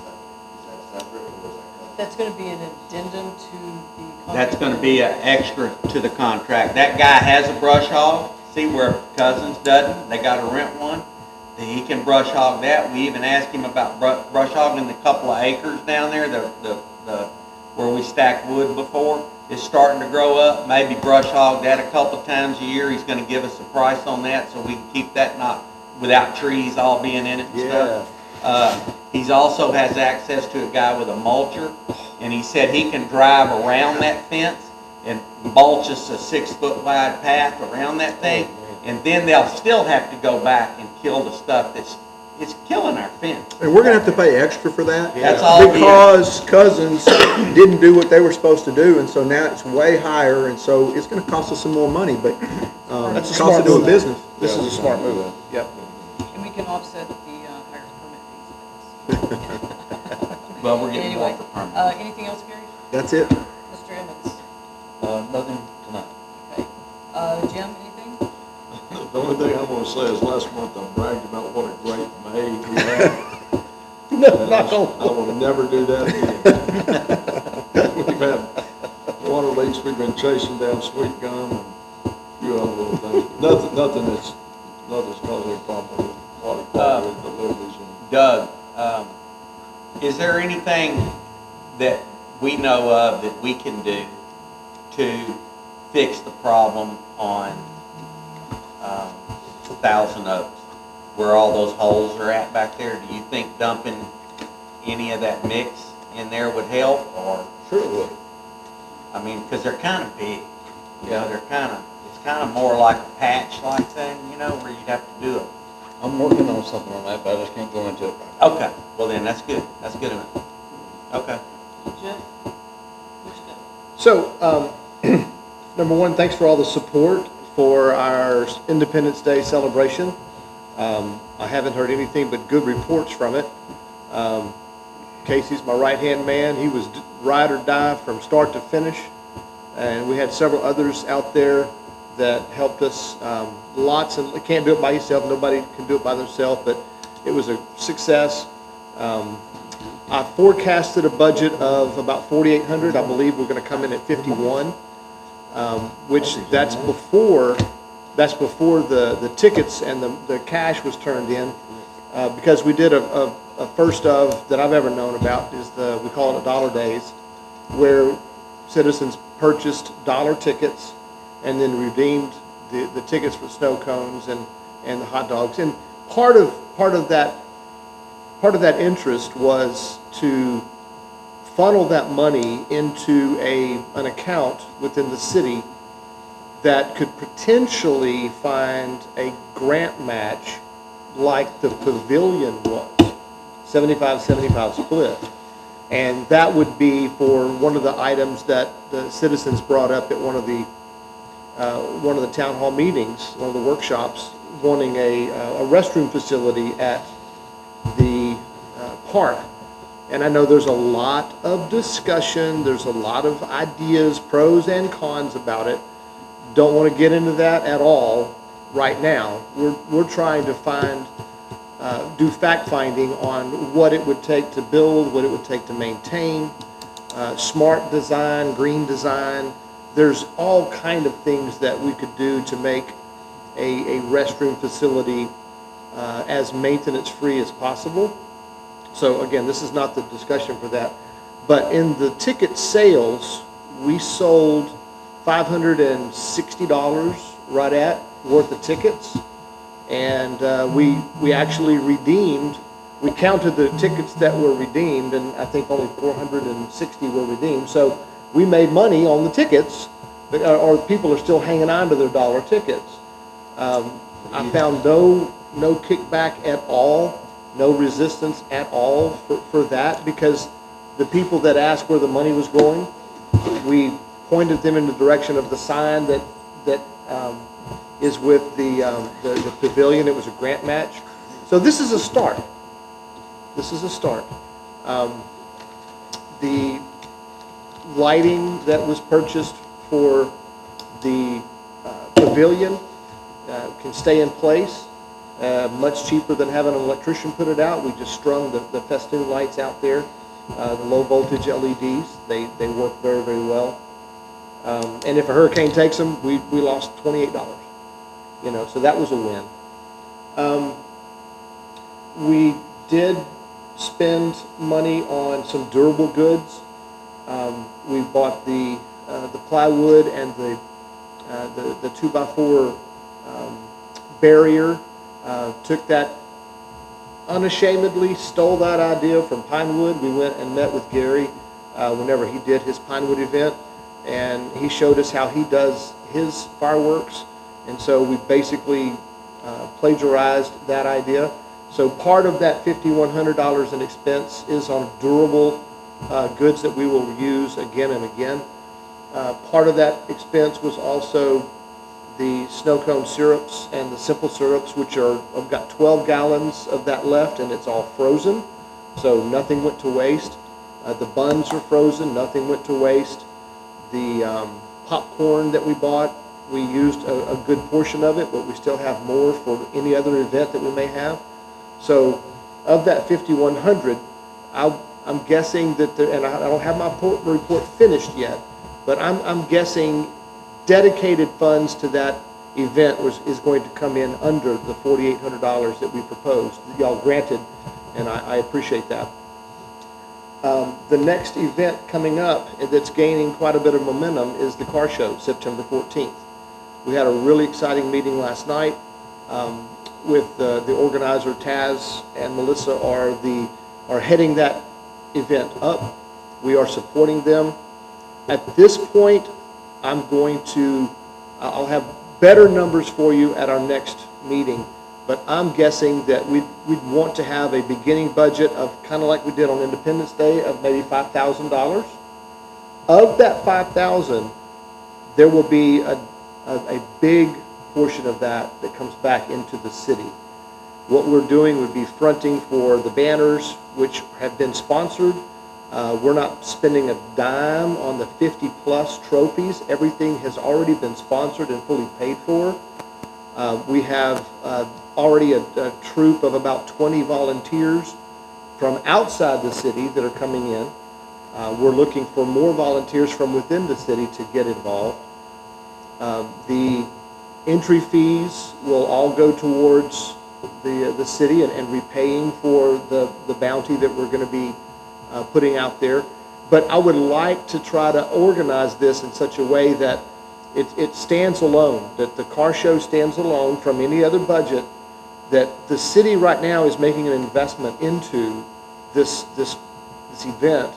that separate or is that covered? That's going to be an addendum to the contract. That's going to be an extra to the contract. That guy has a brush hog. See where Cousins doesn't? They got to rent one. He can brush hog that. We even asked him about brush hogging the couple of acres down there, the where we stacked wood before. It's starting to grow up. Maybe brush hog that a couple of times a year. He's going to give us a price on that so we can keep that not without trees all being in it and stuff. He's also has access to a guy with a mulcher, and he said he can drive around that fence and mulch us a 6-foot wide path around that thing, and then they'll still have to go back and kill the stuff it's killing our fence. And we're going to have to pay extra for that. That's all because Cousins didn't do what they were supposed to do, and so now it's way higher, and so it's going to cost us some more money, but That's a cost smart of doing move. business. This is a smart move. Yep. And we can offset the higher permit fees. Well, we're getting Anyway, more for permit. anything else, Gary? That's it. Mr. Emmons? Nothing tonight. Okay. Jim, anything? The only thing I'm gonna say is last month I bragged about what a great May we had. I will never do that again. We've had water leaks, we've been chasing down sweet gum and a few other little things. Nothing's causing a problem with water quality, the lilies and. Doug, is there anything that we know of that we can do to fix the problem on 1,000 Oaks, where all those holes are at back there? Do you think dumping any of that mix in there would help, or? Sure it would. I mean, because they're kind of big. It's kind of more like a patch-like thing, where you'd have to do it. I'm working on something on that, but I just can't go into it. Okay, well then, that's good. That's good enough. Okay. Jim? Which go? So, number one, thanks for all the support for our Independence Day celebration. I haven't heard anything but good reports from it. Casey's my right-hand man. He was ride or die from start to finish. And we had several others out there that helped us. Lots, and can't do it by yourself. Nobody can do it by themselves, but it was a success. I forecasted a budget of about 4,800. I believe we're going to come in at 51, which that's before the tickets and the cash was turned in, because we did a first of that I've ever known about is we call it a Dollar Days, where citizens purchased dollar tickets and then redeemed the tickets for snow cones and the hot dogs. And part of that interest was to funnel that money into an account within the city that could potentially find a grant match like the pavilion was, 75-75 split. And that would be for one of the items that the citizens brought up at one of the town hall meetings, one of the workshops, wanting a restroom facility at the park. And I know there's a lot of discussion, there's a lot of ideas, pros and cons about it. Don't want to get into that at all right now. We're trying to do fact finding on what it would take to build, what it would take to maintain, smart design, green design. There's all kind of things that we could do to make a restroom facility as maintenance free as possible. So again, this is not the discussion for that. But in the ticket sales, we sold $560 right at worth of tickets. And we actually redeemed, we counted the tickets that were redeemed, and I think only 460 were redeemed. So we made money on the tickets, or people are still hanging on to their dollar tickets. I found no kickback at all, no resistance at all for that, because the people that asked where the money was going, we pointed them in the direction of the sign that is with the pavilion. It was a grant match. So this is a start. This is a start. The lighting that was purchased for the pavilion can stay in place, much cheaper than having an electrician put it out. We just strung the festoon lights out there, the low voltage LEDs. They work very, very well. And if a hurricane takes them, we lost $28. So that was a win. We did spend money on some durable goods. We bought the plywood and the 2x4 barrier. Took that unashamedly, stole that idea from Pinewood. We went and met with Gary whenever he did his Pinewood event, and he showed us how he does his fireworks. And so we basically plagiarized that idea. So part of that $5,100 in expense is on durable goods that we will use again and again. Part of that expense was also the snow cone syrups and the simple syrups, which I've got 12 gallons of that left, and it's all frozen, so nothing went to waste. The buns are frozen, nothing went to waste. The popcorn that we bought, we used a good portion of it, but we still have more for any other event that we may have. So of that $5,100, I'm guessing that, and I don't have my report finished yet, but I'm guessing dedicated funds to that event is going to come in under the $4,800 that we proposed, that y'all granted, and I appreciate that. The next event coming up that's gaining quite a bit of momentum is the car show, September 14th. We had a really exciting meeting last night with the organizer, Taz and Melissa are heading that event up. We are supporting them. At this point, I'll have better numbers for you at our next meeting, but I'm guessing that we'd want to have a beginning budget of kind of like we did on Independence Day of maybe $5,000. Of that $5,000, there will be a big portion of that comes back into the city. What we're doing would be fronting for the banners, which have been sponsored. We're not spending a dime on the 50-plus trophies. Everything has already been sponsored and fully paid for. We have already a troop of about 20 volunteers from outside the city that are coming in. We're looking for more volunteers from within the city to get involved. The entry fees will all go towards the city and repaying for the bounty that we're going to be putting out there. But I would like to try to organize this in such a way that it stands alone, that the car show stands alone from any other budget, that the city right now is making an investment into this event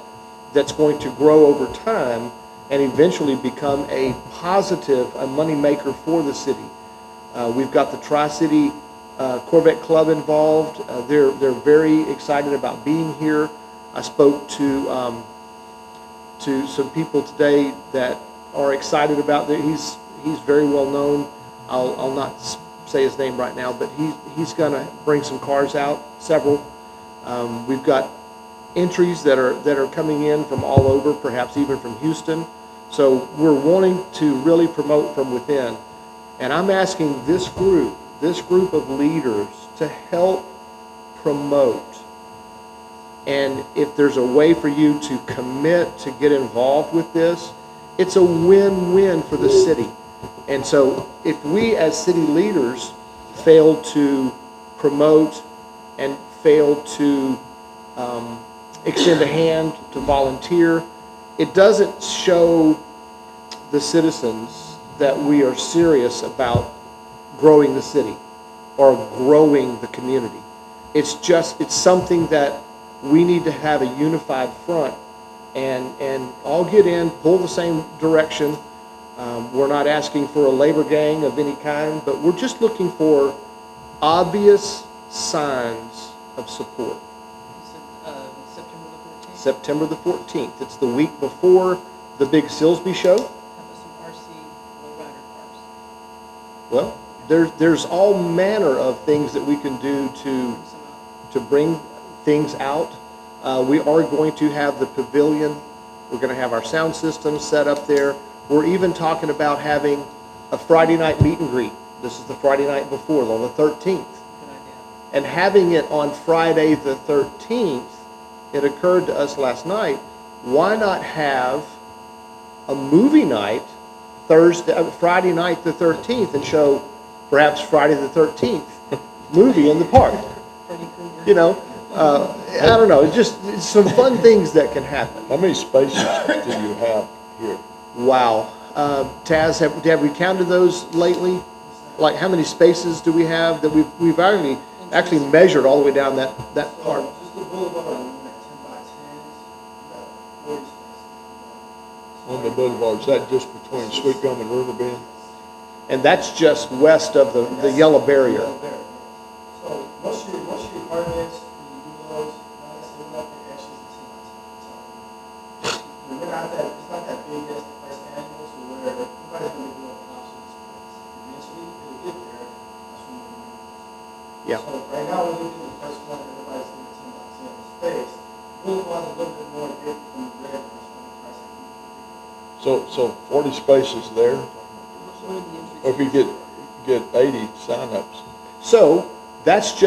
that's going to grow over time and eventually become a positive, a money maker for the city. We've got the Tri-City Corvette Club involved. They're very excited about being here. I spoke to some people today that are excited about that. He's very well known. I'll not say his name right now, but he's going to bring some cars out, several. We've got entries that are coming in from all over, perhaps even from Houston. So we're wanting to really promote from within. And I'm asking this group of leaders to help promote. And if there's a way for you to commit to get involved with this, it's a win-win for the city. And so if we as city leaders fail to promote and fail to extend a hand to volunteer, it doesn't show the citizens that we are serious about growing the city or growing the community. It's something that we need to have a unified front and all get in, pull the same direction. We're not asking for a labor gang of any kind, but we're just looking for obvious signs of support. September the 14th. It's the week before the big Silsby show. Well, there's all manner of things that we can do to bring things out. We are going to have the pavilion. We're going to have our sound system set up there. We're even talking about having a Friday night meet and greet. This is the Friday night before, on the 13th. And having it on Friday the 13th, it occurred to us last night, why not have a movie night Friday night the 13th and show perhaps Friday the 13th movie in the park? You know, I don't know. It's some fun things that can happen. How many spaces do you have here? Wow. Taz, have we counted those lately? Like how many spaces do we have that we've actually measured all the way down that part? Just the boulevard, 10 by 10, about 40 spaces. On the boulevard, is that just between Sweet Gum and River Bend? And that's just west of the yellow barrier. So most of your requirements, when you do those, not necessarily like the ashes and 10 by 10. We're not that, it's not that big as the first annual, so where everybody's going to be doing options. Eventually, it'll get there. That's when we're doing it. Yeah. So right now, we're looking at the first one, everybody's in the 10 by 10 space. Boulevard's a little bit more different from the red, that's when the price is. So 40 spaces there? Or if you get 80 signups? So that's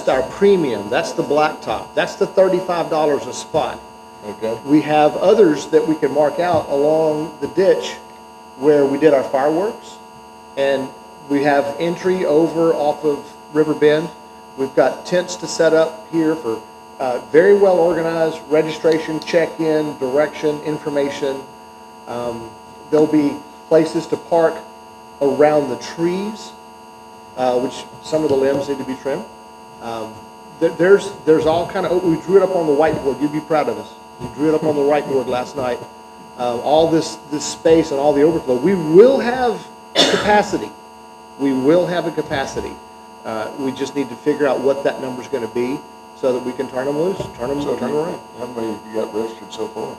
our premium. That's the blacktop. That's the $35 a spot. Okay. We have others that we can mark out along the ditch where we did our fireworks, and we have entry over off of River Bend. We've got tents to set up here for very well organized registration, check-in, direction, information. There'll be places to park around the trees, which some of the limbs need to be trimmed. There's all kind of, we drew it up on the whiteboard. You'd be proud of us. We drew it up on the whiteboard last night. All this space and all the overflow. We will have capacity. We will have a capacity. We just need to figure out what that number's going to be so that we can turn them loose, turn them around. How many have you got registered so far?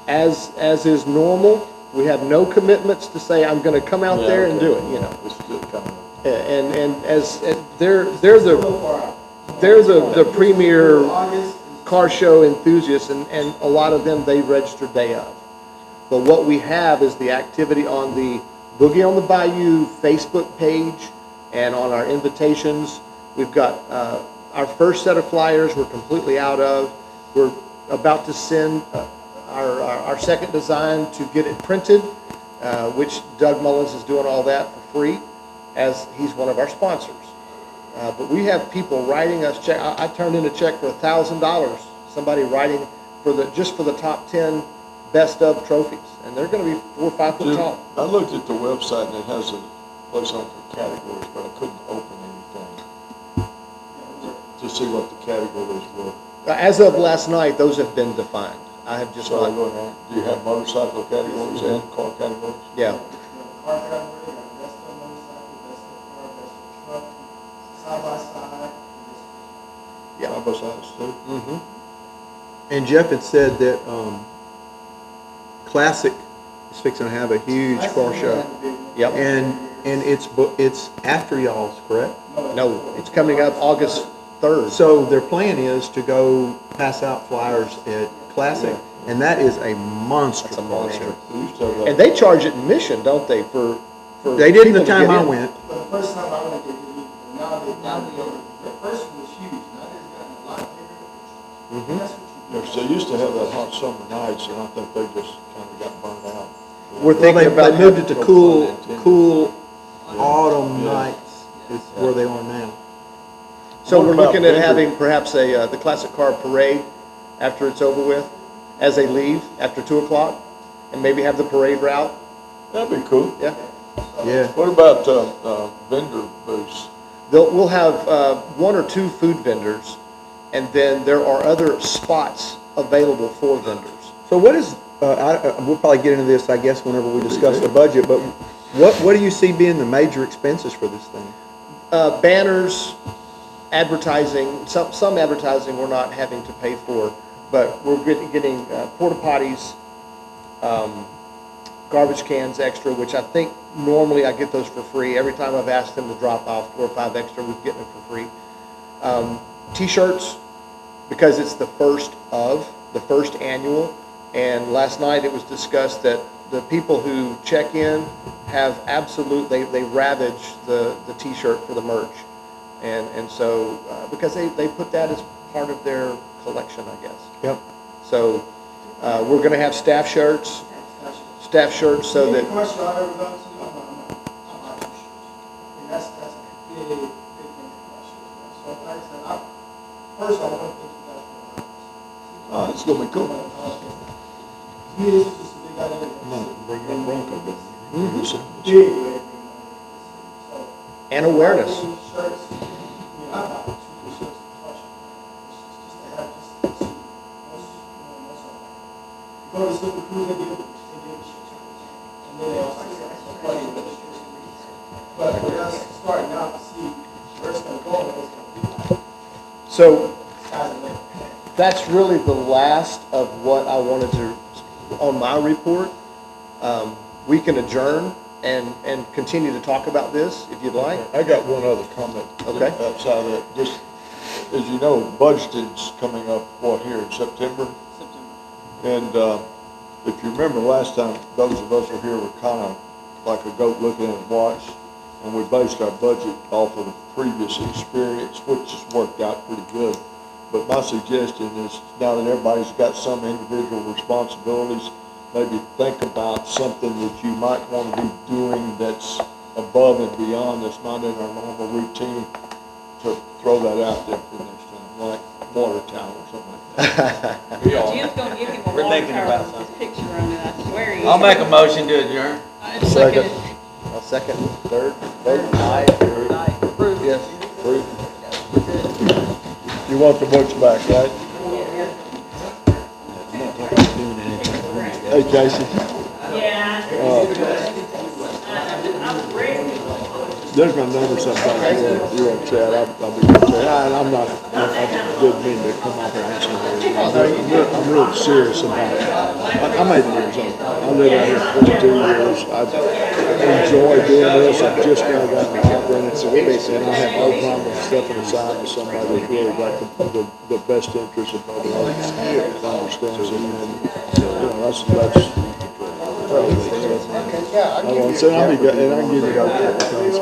As is normal, we have no commitments to say I'm going to come out there and do it. You know, It's still coming. and as they're the premier car show enthusiasts, and a lot of them they register day of. But what we have is the activity on the Boogie on the Bayou Facebook page and on our invitations. We've got our first set of flyers we're completely out of. We're about to send our second design to get it printed, which Doug Mullins is doing all that for free, as he's one of our sponsors. But we have people writing us check. I turned in a check for $1,000. Somebody writing just for the top 10 best of trophies, and they're going to be 4 or 5 foot Jim, tall. I looked at the website and it has a place on for categories, but I couldn't open anything to see what the categories were. As of last night, those have been defined. I have just So, not. do you have motorcycle categories and car categories? Yeah. Car category, best of motorcycle, best of car, best of truck, side by side. Yeah. Side by sides too? Mm-hmm. And Jeff had said that Classic is fixing to have a huge car show. Yep. And it's after y'all's, correct? No, it's coming up August 3rd. So their plan is to go pass out flyers at Classic, and that is a monster. It's a monster. We used to have that. And they charge admission, don't they, for They did in the people to time get I in? went. The first time I went, they didn't, but now they've gotten bigger. The first one was huge, now they've gotten a lot bigger. Mhm. That's what you Yeah, 'cause they used to have that hot summer nights, and I think they just kind of got burned out. We're Well, thinking about they moved it to No cool pun intended. autumn Yeah. nights is where they are now. So What we're about looking at vendor- having perhaps the classic car parade after it's over with, as they leave after 2 o'clock, and maybe have the parade route. That'd be cool. Yeah. Yeah. What about vendor booths? We'll have 1 or 2 food vendors, and then there are other spots available for vendors. So what is, we'll probably get into this, I guess, whenever we discuss the budget, but what do you see being the major expenses for this thing? Banners, advertising, some advertising we're not having to pay for, but we're getting porta potties, garbage cans extra, which I think normally I get those for free. Every time I've asked them to drop off 4 or 5 extra, we've getting them for free. T-shirts, because it's the first annual, and last night it was discussed that the people who check in have they ravage the T-shirt for the merch. And so, because they put that as part of their collection, I guess. Yep. So, we're gonna have staff shirts so that, Any commercial I've ever gone to, I'm not too sure. I mean, that's a big thing for commercials, man. So like I said, first I want to thank you guys for allowing us. It's gonna be cool. To me, this is just a big idea. I'm gonna bring that Bronco with me. Big way of bringing money. So, and awareness. Shirts, I mean, I bought 2 shirts at the car show. Just to have, just to see. Most of them. You go to Super Cruise, they give the shirts. And then they also sell money with the shirts. But for us starting out to see where it's gonna go, and where it's gonna be, So, sky's the limit. that's really the last of what I wanted to, on my report. We can adjourn and continue to talk about this if you'd like. I got one other comment. Okay. Outside of that, just, as you know, budgeting's coming up, here in September? And, if you remember last time, those of us who here were kind of like a goat looking at a watch, and we based our budget off of the previous experience, which has worked out pretty good. But my suggestion is, now that everybody's got some individual responsibilities, maybe think about something that you might want to be doing that's above and beyond, that's not in our normal routine, to throw that out there for next time, like water tower or something like that. Jim's gonna give him a We're water thinking tower about with his picture on it, I swear. he I'll is. make a motion to adjourn. Second. I'll second, third, vote, aye. Approved. Yes. You want the books back, right? Hey, Casey, Yeah. I was ready. there's my number sometime, you want to chat, I'll be good to chat. I'm not, I didn't mean to come off here answering. I'm really serious about it. I'm 80 years old, I lived out here 42 years, I enjoy doing this, I've just now got my apprehensive, and I have no problem stepping aside to somebody who's really got the best interest of other others, understands it, and, that's I won't say, and I can give you that, because,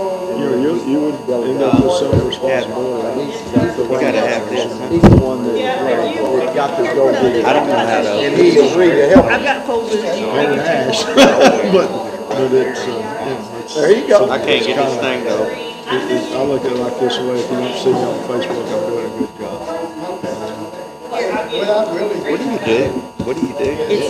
you would end up with some responsibility. You gotta have this. He's the one that got this goal. I don't know how to. And he agreed to help. I've got folders. And Ash, but it's, There you go. I can't get this thing though. I look at it like this way, if you don't see me on Facebook, I'm doing a good job. What do you do? What do you do?